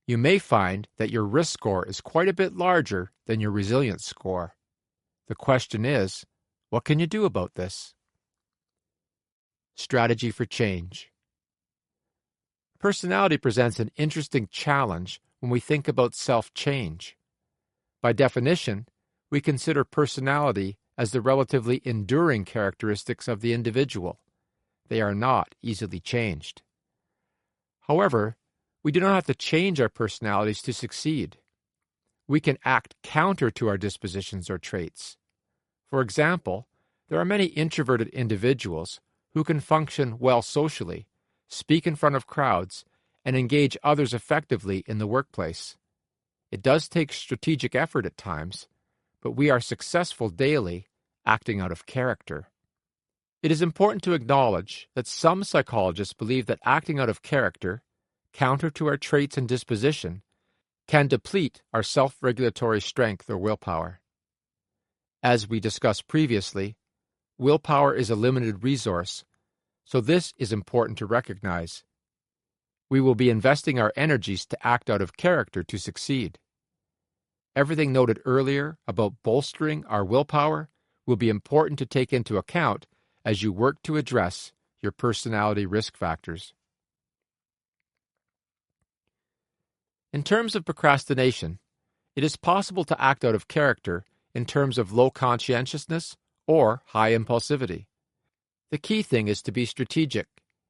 You may find that your risk score is quite a bit larger than your resilience score. The question is, what can you do about this? Strategy for change. Personality presents an interesting challenge when we think about self-change. By definition, we consider personality as the relatively enduring characteristics of the individual. They are not easily changed. However, we do not have to change our personalities to succeed. We can act counter to our dispositions or traits. For example, there are many introverted individuals who can function well socially, speak in front of crowds, and engage others effectively in the workplace. It does take strategic effort at times, but we are successful daily acting out of character. It is important to acknowledge that some psychologists believe that acting out of character, counter to our traits and disposition, can deplete our self-regulatory strength or willpower. As we discussed previously, willpower is a limited resource, so this is important to recognize. We will be investing our energies to act out of character to succeed. everything noted earlier about bolstering our willpower will be important to take into account as you work to address your personality risk factors. In terms of procrastination, it is possible to act out of character in terms of low conscientiousness or high impulsivity. The key thing is to be strategic,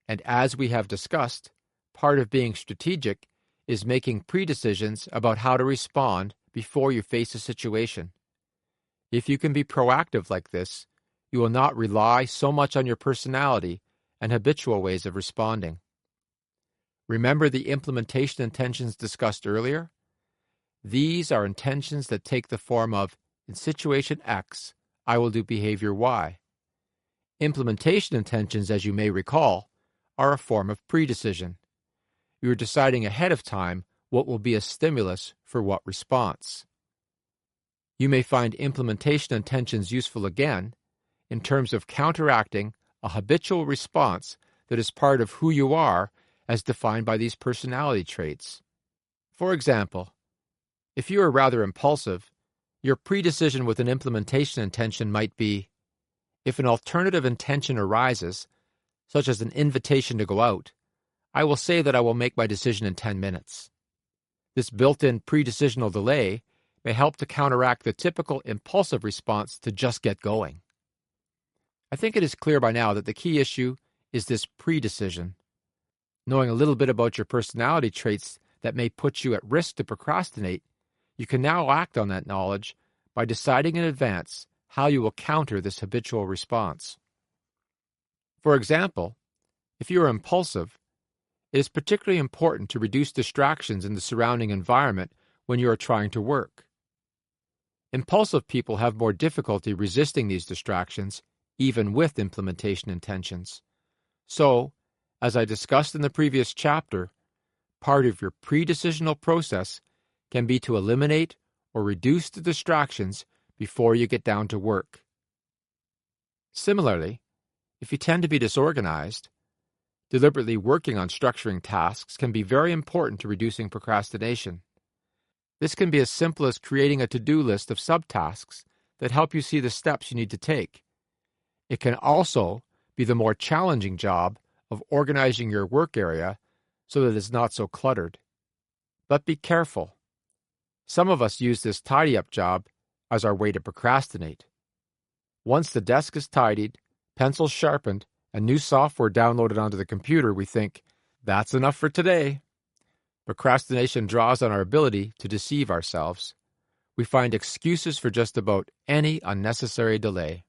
and as we have discussed, part of being strategic is making pre-decisions about how to respond before you face a situation. If you can be proactive like this, you will not rely so much on your personality and habitual ways of responding. Remember the implementation intentions discussed earlier? These are intentions that take the form of, in situation X, I will do behavior Y. Implementation intentions, as you may recall, are a form of pre-decision. You are deciding ahead of time what will be a stimulus for what response. You may find implementation intentions useful again in terms of counteracting a habitual response that is part of who you are as defined by these personality traits. For example, if you are rather impulsive, your pre-decision with an implementation intention might be, if an alternative intention arises, such as an invitation to go out, I will say that I will make my decision in 10 minutes. This built-in pre-decisional delay may help to counteract the typical impulsive response to just get going. I think it is clear by now that the key issue is this pre-decision. Knowing a little bit about your personality traits that may put you at risk to procrastinate, you can now act on that knowledge by deciding in advance how you will counter this habitual response. For example, if you are impulsive, it is particularly important to reduce distractions in the surrounding environment when you are trying to work. Impulsive people have more difficulty resisting these distractions, even with implementation intentions. So, as I discussed in the previous chapter, part of your pre-decisional process can be to eliminate or reduce the distractions before you get down to work. Similarly, if you tend to be disorganized, deliberately working on structuring tasks can be very important to reducing procrastination. This can be as simple as creating a to-do list of subtasks that help you see the steps you need to take. It can also be the more challenging job of organizing your work area so that it's not so cluttered. But be careful. Some of us use this tidy-up job as our way to procrastinate. Once the desk is tidied, pencils sharpened, and new software downloaded onto the computer, we think, that's enough for today. Procrastination draws on our ability to deceive ourselves. We find excuses for just about any unnecessary delay.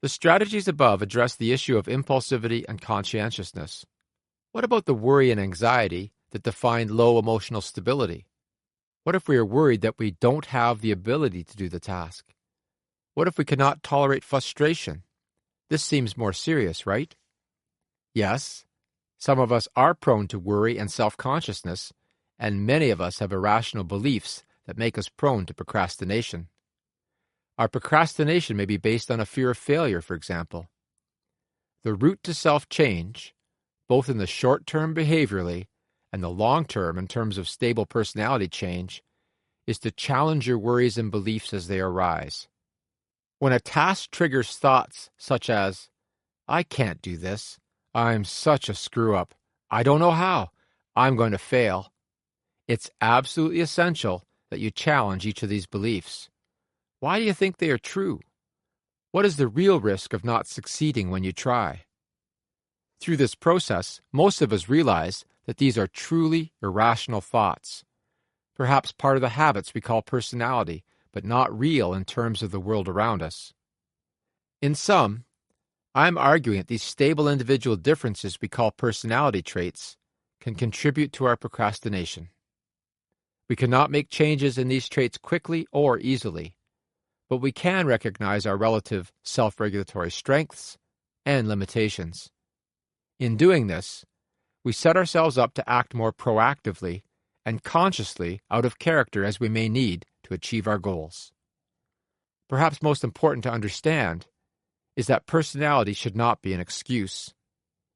The strategies above address the issue of impulsivity and conscientiousness. What about the worry and anxiety that define low emotional stability? What if we are worried that we don't have the ability to do the task? What if we cannot tolerate frustration? This seems more serious, right? Yes, some of us are prone to worry and self-consciousness, and many of us have irrational beliefs that make us prone to procrastination. Our procrastination may be based on a fear of failure, for example. The route to self-change, both in the short term behaviorally and the long term in terms of stable personality change, is to challenge your worries and beliefs as they arise. When a task triggers thoughts such as, I can't do this, I'm such a screw-up, I don't know how, I'm going to fail, it's absolutely essential that you challenge each of these beliefs. Why do you think they are true? What is the real risk of not succeeding when you try? Through this process, most of us realize that these are truly irrational thoughts, perhaps part of the habits we call personality, but not real in terms of the world around us. In sum, I'm arguing that these stable individual differences we call personality traits can contribute to our procrastination. We cannot make changes in these traits quickly or easily, but we can recognize our relative self-regulatory strengths and limitations. In doing this, we set ourselves up to act more proactively and consciously out of character as we may need to achieve our goals. Perhaps most important to understand is that personality should not be an excuse.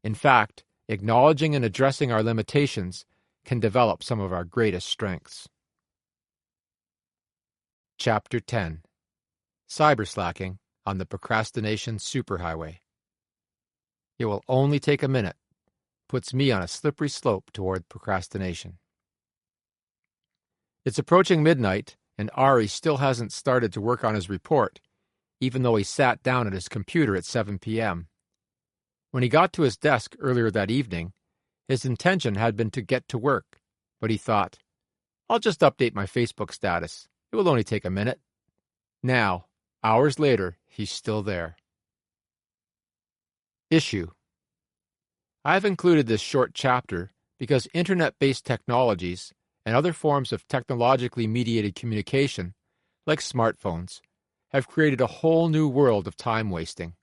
In fact, acknowledging and addressing our limitations can develop some of our greatest strengths. Chapter 10: Cyberslacking on the Procrastination Superhighway. It will only take a minute. Puts me on a slippery slope toward procrastination. It's approaching midnight, and Ari still hasn't started to work on his report, even though he sat down at his computer at 7 p.m. When he got to his desk earlier that evening, his intention had been to get to work, but he thought, I'll just update my Facebook status. It will only take a minute. Now, hours later, he's still there. Issue: I've included this short chapter because internet-based technologies and other forms of technologically mediated communication, like smartphones, have created a whole new world of time wasting.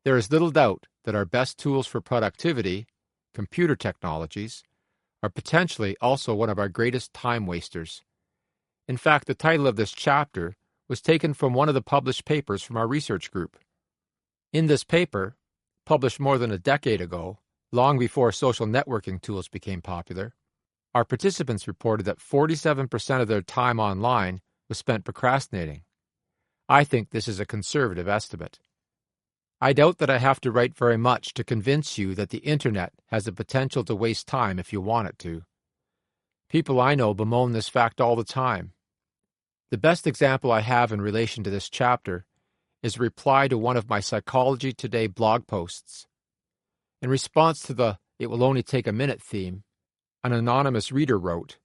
There is little doubt that our best tools for productivity, computer technologies, are potentially also one of our greatest time wasters. In fact, the title of this chapter was taken from one of the published papers from our research group. In this paper, published more than a decade ago, long before social networking tools became popular, our participants reported that 47% of their time online was spent procrastinating. I think this is a conservative estimate. I doubt that I have to write very much to convince you that the internet has the potential to waste time if you want it to. People I know bemoan this fact all the time. The best example I have in relation to this chapter is a reply to one of my Psychology Today blog posts. In response to the "it will only take a minute" theme, an anonymous reader wrote,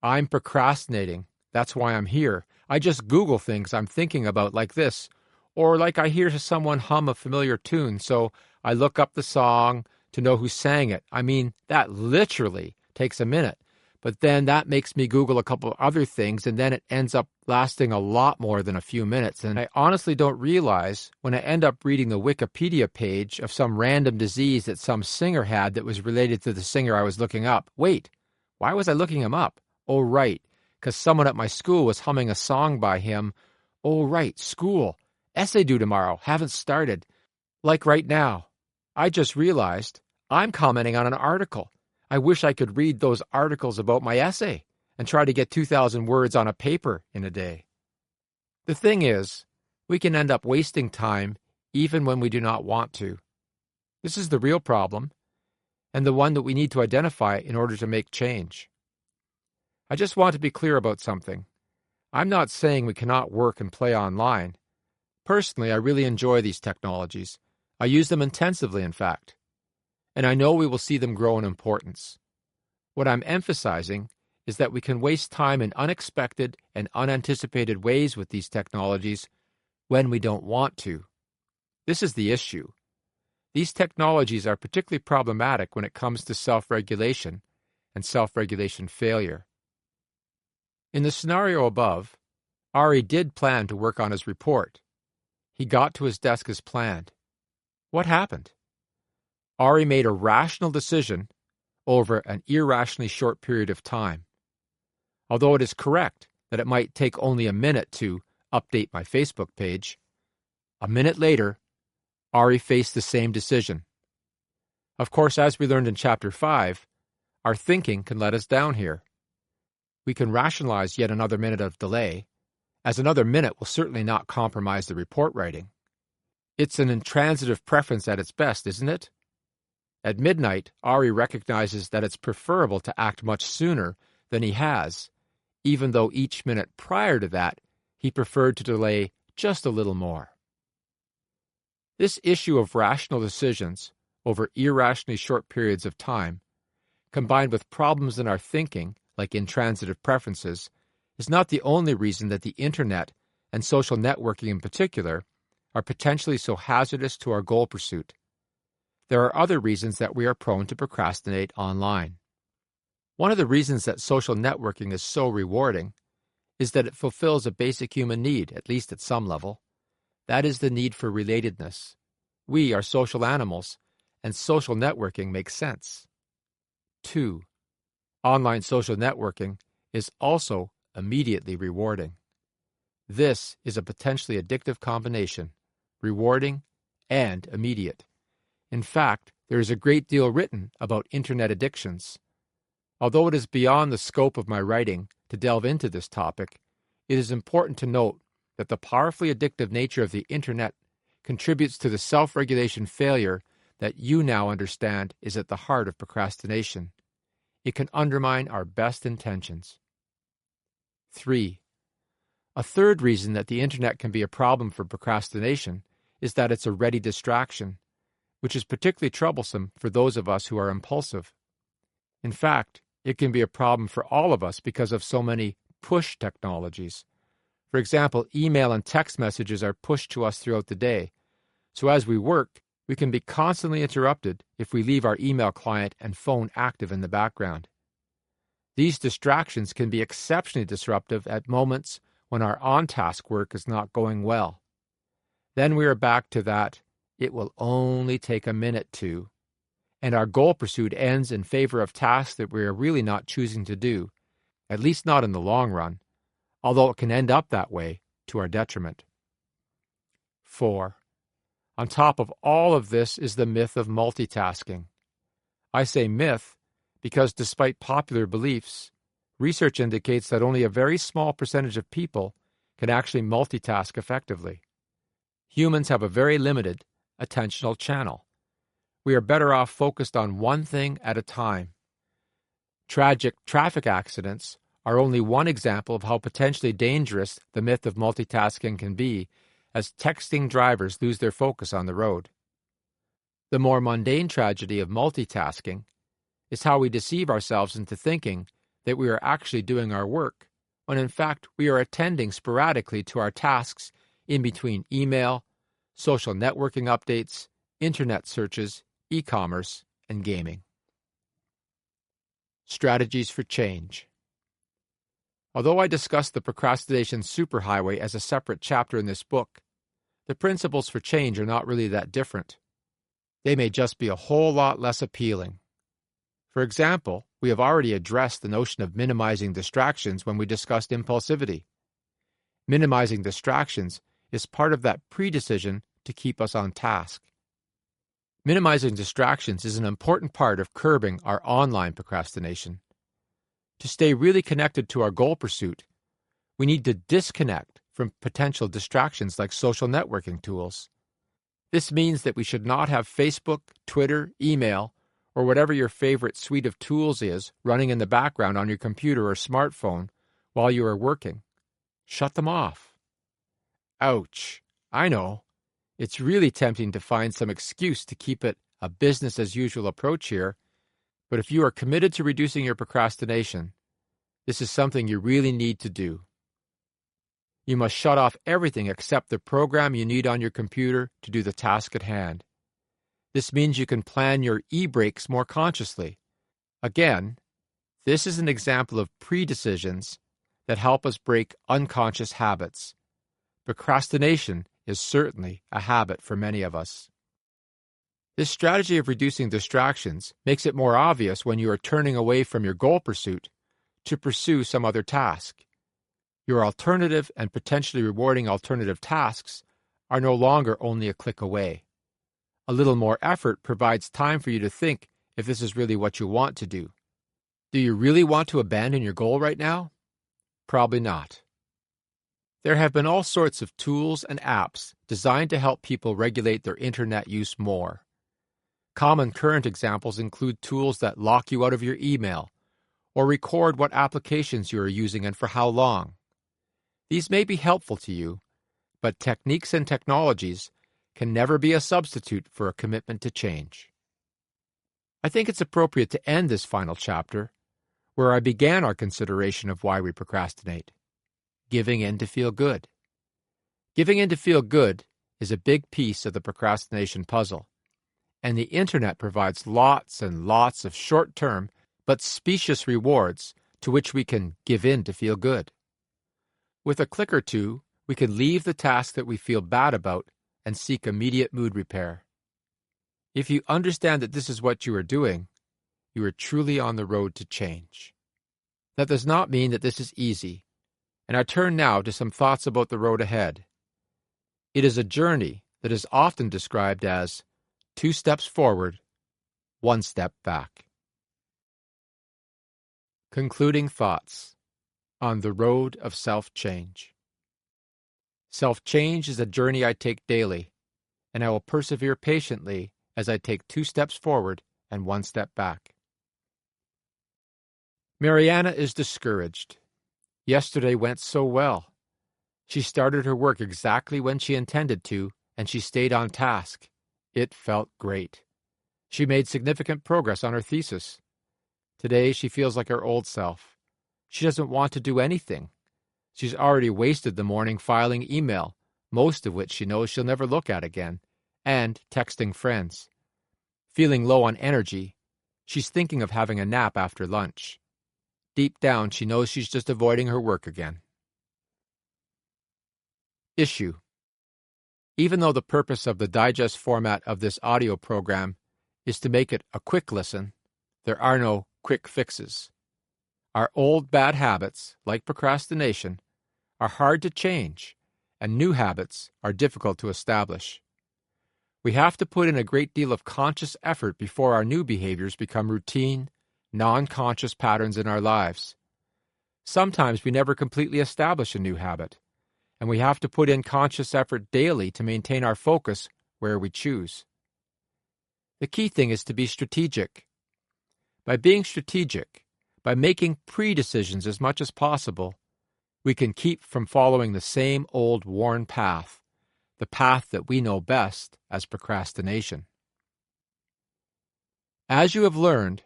"I'm procrastinating. That's why I'm here. I just Google things I'm thinking about like this, or like I hear someone hum a familiar tune, so I look up the song to know who sang it. I mean, that literally takes a minute. But then that makes me Google a couple of other things, and then it ends up lasting a lot more than a few minutes. And I honestly don't realize when I end up reading the Wikipedia page of some random disease that some singer had that was related to the singer I was looking up. Wait, why was I looking him up? Oh, right, because someone at my school was humming a song by him. Oh, right, school. Essay due tomorrow. Haven't started. Like right now. I just realized I'm commenting on an article. I wish I could read those articles about my essay and try to get 2,000 words on a paper in a day. The thing is, we can end up wasting time even when we do not want to. This is the real problem, and the one that we need to identify in order to make change. I just want to be clear about something. I'm not saying we cannot work and play online. Personally, I really enjoy these technologies. I use them intensively, in fact. And I know we will see them grow in importance. What I'm emphasizing is that we can waste time in unexpected and unanticipated ways with these technologies when we don't want to. This is the issue. These technologies are particularly problematic when it comes to self-regulation and self-regulation failure. In the scenario above, Ari did plan to work on his report. He got to his desk as planned. What happened? Ari made a rational decision over an irrationally short period of time. Although it is correct that it might take only a minute to update my Facebook page, a minute later, Ari faced the same decision. Of course, as we learned in Chapter 5, our thinking can let us down here. We can rationalize yet another minute of delay, as another minute will certainly not compromise the report writing. It's an intransitive preference at its best, isn't it? At midnight, Ari recognizes that it's preferable to act much sooner than he has, even though each minute prior to that, he preferred to delay just a little more. This issue of rational decisions over irrationally short periods of time, combined with problems in our thinking, like intransitive preferences, is not the only reason that the internet, and social networking in particular, are potentially so hazardous to our goal pursuit. There are other reasons that we are prone to procrastinate online. One of the reasons that social networking is so rewarding is that it fulfills a basic human need, at least at some level. That is the need for relatedness. We are social animals, and social networking makes sense. 2. Online social networking is also immediately rewarding. This is a potentially addictive combination, rewarding and immediate. In fact, there is a great deal written about internet addictions. Although it is beyond the scope of my writing to delve into this topic, it is important to note that the powerfully addictive nature of the Internet contributes to the self-regulation failure that you now understand is at the heart of procrastination. It can undermine our best intentions. 3. A third reason that the Internet can be a problem for procrastination is that it's a ready distraction, which is particularly troublesome for those of us who are impulsive. In fact, it can be a problem for all of us because of so many push technologies. For example, email and text messages are pushed to us throughout the day. So as we work, we can be constantly interrupted if we leave our email client and phone active in the background. These distractions can be exceptionally disruptive at moments when our on-task work is not going well. Then we are back to that, it will only take a minute to, and our goal pursuit ends in favor of tasks that we are really not choosing to do, at least not in the long run, although it can end up that way to our detriment. 4. On top of all of this is the myth of multitasking. I say myth because despite popular beliefs, research indicates that only a very small percentage of people can actually multitask effectively. Humans have a very limited attentional channel. We are better off focused on one thing at a time. Tragic traffic accidents are only one example of how potentially dangerous the myth of multitasking can be as texting drivers lose their focus on the road. The more mundane tragedy of multitasking is how we deceive ourselves into thinking that we are actually doing our work, when in fact we are attending sporadically to our tasks in between email, social networking updates, internet searches, e-commerce, and gaming. Strategies for change. Although I discussed the procrastination superhighway as a separate chapter in this book, the principles for change are not really that different. They may just be a whole lot less appealing. For example, we have already addressed the notion of minimizing distractions when we discussed impulsivity. Minimizing distractions is part of that pre-decision to keep us on task. Minimizing distractions is an important part of curbing our online procrastination. To stay really connected to our goal pursuit, we need to disconnect from potential distractions like social networking tools. This means that we should not have Facebook, Twitter, email, or whatever your favorite suite of tools is running in the background on your computer or smartphone while you are working. Shut them off. Ouch. I know. It's really tempting to find some excuse to keep it a business-as-usual approach here, but if you are committed to reducing your procrastination, this is something you really need to do. You must shut off everything except the program you need on your computer to do the task at hand. This means you can plan your e-breaks more consciously. Again, this is an example of pre-decisions that help us break unconscious habits. Procrastination is certainly a habit for many of us. This strategy of reducing distractions makes it more obvious when you are turning away from your goal pursuit to pursue some other task. Your alternative and potentially rewarding alternative tasks are no longer only a click away. A little more effort provides time for you to think if this is really what you want to do. Do you really want to abandon your goal right now? Probably not. There have been all sorts of tools and apps designed to help people regulate their internet use more. Common current examples include tools that lock you out of your email or record what applications you are using and for how long. These may be helpful to you, but techniques and technologies can never be a substitute for a commitment to change. I think it's appropriate to end this final chapter where I began our consideration of why we procrastinate. Giving in to feel good. Giving in to feel good is a big piece of the procrastination puzzle, and the Internet provides lots and lots of short-term but specious rewards to which we can give in to feel good. With a click or two, we can leave the task that we feel bad about and seek immediate mood repair. If you understand that this is what you are doing, you are truly on the road to change. That does not mean that this is easy, and I turn now to some thoughts about the road ahead. It is a journey that is often described as 2 steps forward, 1 step back. Concluding thoughts. On the road of self-change. Self-change is a journey I take daily, and I will persevere patiently as I take 2 steps forward and 1 step back. Mariana is discouraged. Yesterday went so well. She started her work exactly when she intended to, and she stayed on task. It felt great. She made significant progress on her thesis. Today she feels like her old self. She doesn't want to do anything. She's already wasted the morning filing email, most of which she knows she'll never look at again, and texting friends. Feeling low on energy, she's thinking of having a nap after lunch. Deep down, she knows she's just avoiding her work again. Issue. Even though the purpose of the digest format of this audio program is to make it a quick listen, there are no quick fixes. Our old bad habits, like procrastination, are hard to change, and new habits are difficult to establish. We have to put in a great deal of conscious effort before our new behaviors become routine, non-conscious patterns in our lives. Sometimes we never completely establish a new habit, and we have to put in conscious effort daily to maintain our focus where we choose. The key thing is to be strategic. By being strategic, by making pre-decisions as much as possible, we can keep from following the same old worn path, the path that we know best as procrastination. As you have learned,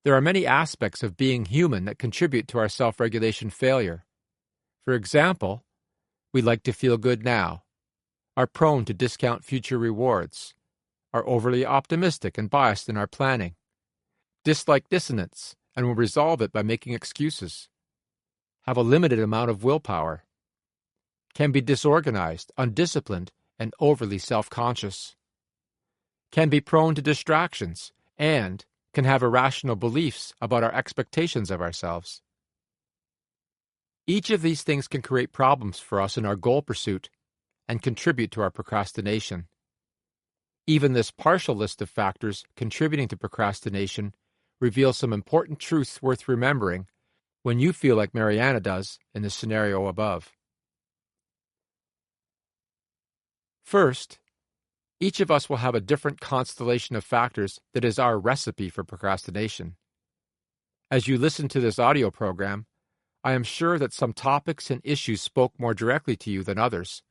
there are many aspects of being human that contribute to our self-regulation failure. For example, we like to feel good now, are prone to discount future rewards, are overly optimistic and biased in our planning, dislike dissonance and will resolve it by making excuses, have a limited amount of willpower, can be disorganized, undisciplined, and overly self-conscious, can be prone to distractions, and can have irrational beliefs about our expectations of ourselves. Each of these things can create problems for us in our goal pursuit and contribute to our procrastination. Even this partial list of factors contributing to procrastination reveals some important truths worth remembering when you feel like Mariana does in the scenario above. First, each of us will have a different constellation of factors that is our recipe for procrastination. As you listen to this audio program, I am sure that some topics and issues spoke more directly to you than others.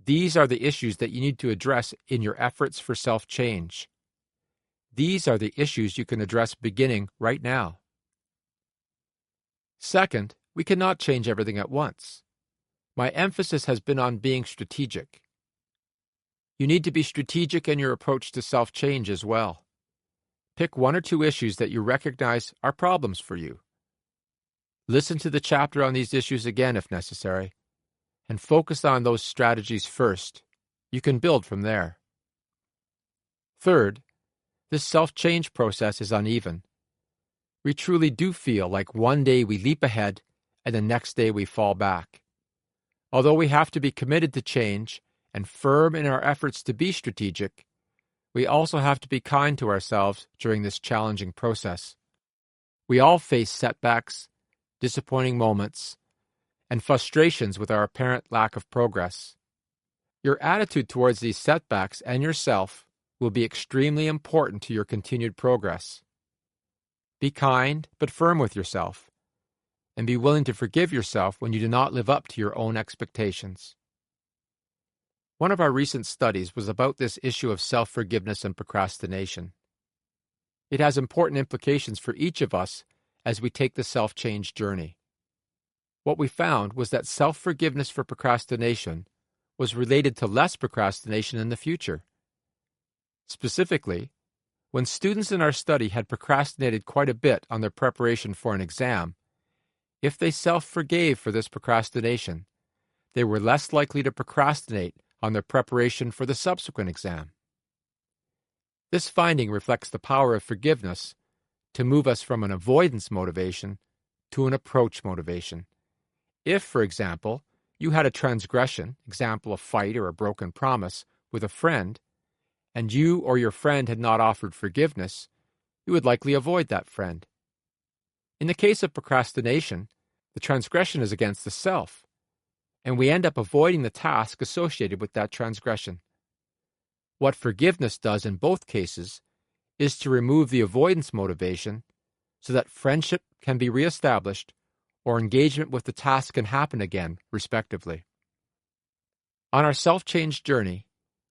These are the issues that you need to address in your efforts for self-change. These are the issues you can address beginning right now. Second, we cannot change everything at once. My emphasis has been on being strategic. You need to be strategic in your approach to self-change as well. Pick 1 or 2 issues that you recognize are problems for you. Listen to the chapter on these issues again if necessary, and focus on those strategies first. You can build from there. Third, this self-change process is uneven. We truly do feel like one day we leap ahead and the next day we fall back. Although we have to be committed to change and firm in our efforts to be strategic, we also have to be kind to ourselves during this challenging process. We all face setbacks, disappointing moments, and frustrations with our apparent lack of progress. Your attitude towards these setbacks and yourself will be extremely important to your continued progress. Be kind but firm with yourself, and be willing to forgive yourself when you do not live up to your own expectations. One of our recent studies was about this issue of self-forgiveness and procrastination. It has important implications for each of us as we take the self-change journey. What we found was that self-forgiveness for procrastination was related to less procrastination in the future. Specifically, when students in our study had procrastinated quite a bit on their preparation for an exam, if they self-forgave for this procrastination, they were less likely to procrastinate on their preparation for the subsequent exam. This finding reflects the power of forgiveness to move us from an avoidance motivation to an approach motivation. If, for example, you had a transgression, example a fight or a broken promise, with a friend, and you or your friend had not offered forgiveness, you would likely avoid that friend. In the case of procrastination, The transgression is against the self, and we end up avoiding the task associated with that transgression. What forgiveness does in both cases is to remove the avoidance motivation so that friendship can be reestablished or engagement with the task can happen again, respectively. On our self-change journey,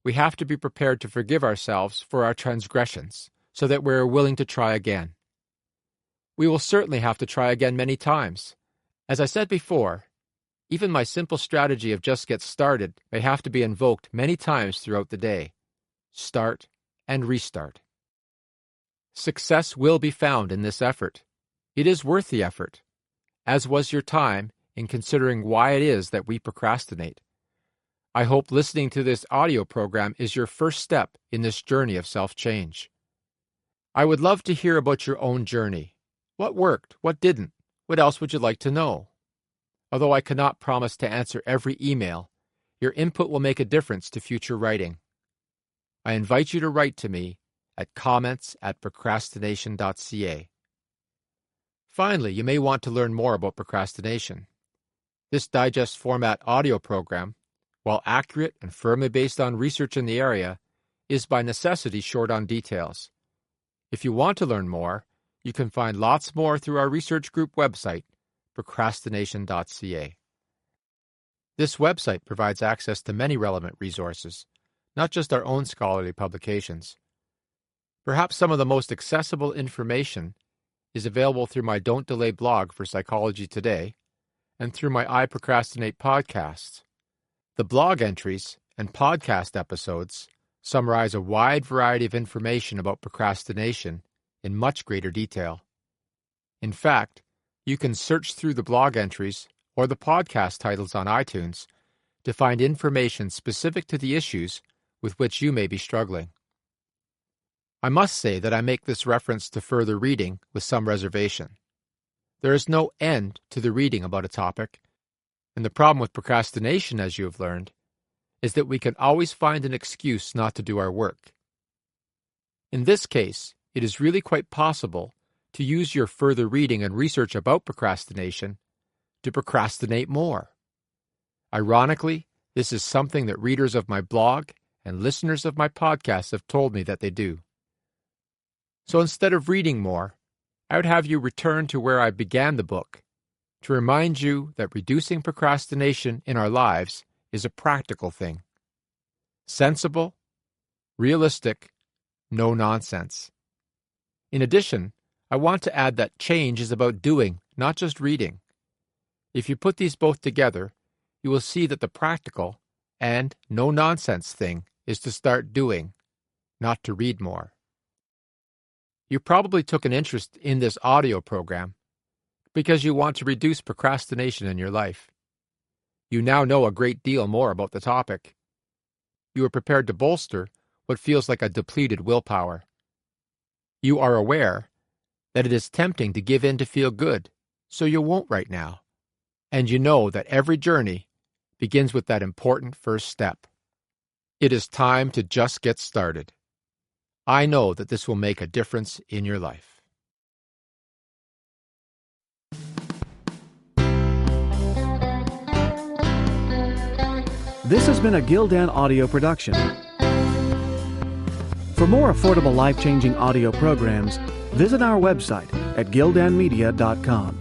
we have to be prepared to forgive ourselves for our transgressions so that we're willing to try again. We will certainly have to try again many times. As I said before, even my simple strategy of just get started may have to be invoked many times throughout the day. Start and restart. Success will be found in this effort. It is worth the effort, as was your time in considering why it is that we procrastinate. I hope listening to this audio program is your first step in this journey of self-change. I would love to hear about your own journey. What worked? What didn't? What else would you like to know? Although I cannot promise to answer every email, your input will make a difference to future writing. I invite you to write to me at comments@procrastination.ca. Finally, you may want to learn more about procrastination. This digest format audio program, while accurate and firmly based on research in the area, is by necessity short on details. If you want to learn more, you can find lots more through our research group website, procrastination.ca. This website provides access to many relevant resources, not just our own scholarly publications. Perhaps some of the most accessible information is available through my Don't Delay blog for Psychology Today and through my I Procrastinate podcasts. The blog entries and podcast episodes summarize a wide variety of information about procrastination in much greater detail. In fact, you can search through the blog entries or the podcast titles on iTunes to find information specific to the issues with which you may be struggling. I must say that I make this reference to further reading with some reservation. There is no end to the reading about a topic, and the problem with procrastination, as you have learned, is that we can always find an excuse not to do our work. In this case, it is really quite possible to use your further reading and research about procrastination to procrastinate more. Ironically, this is something that readers of my blog and listeners of my podcast have told me that they do. So instead of reading more, I would have you return to where I began the book to remind you that reducing procrastination in our lives is a practical thing. Sensible, realistic, no nonsense. In addition, I want to add that change is about doing, not just reading. If you put these both together, you will see that the practical and no-nonsense thing is to start doing, not to read more. You probably took an interest in this audio program because you want to reduce procrastination in your life. You now know a great deal more about the topic. You are prepared to bolster what feels like a depleted willpower. You are aware that it is tempting to give in to feel good, so you won't right now. And you know that every journey begins with that important first step. It is time to just get started. I know that this will make a difference in your life. This has been a Gildan audio production. For more affordable life-changing audio programs, visit our website at gildanmedia.com.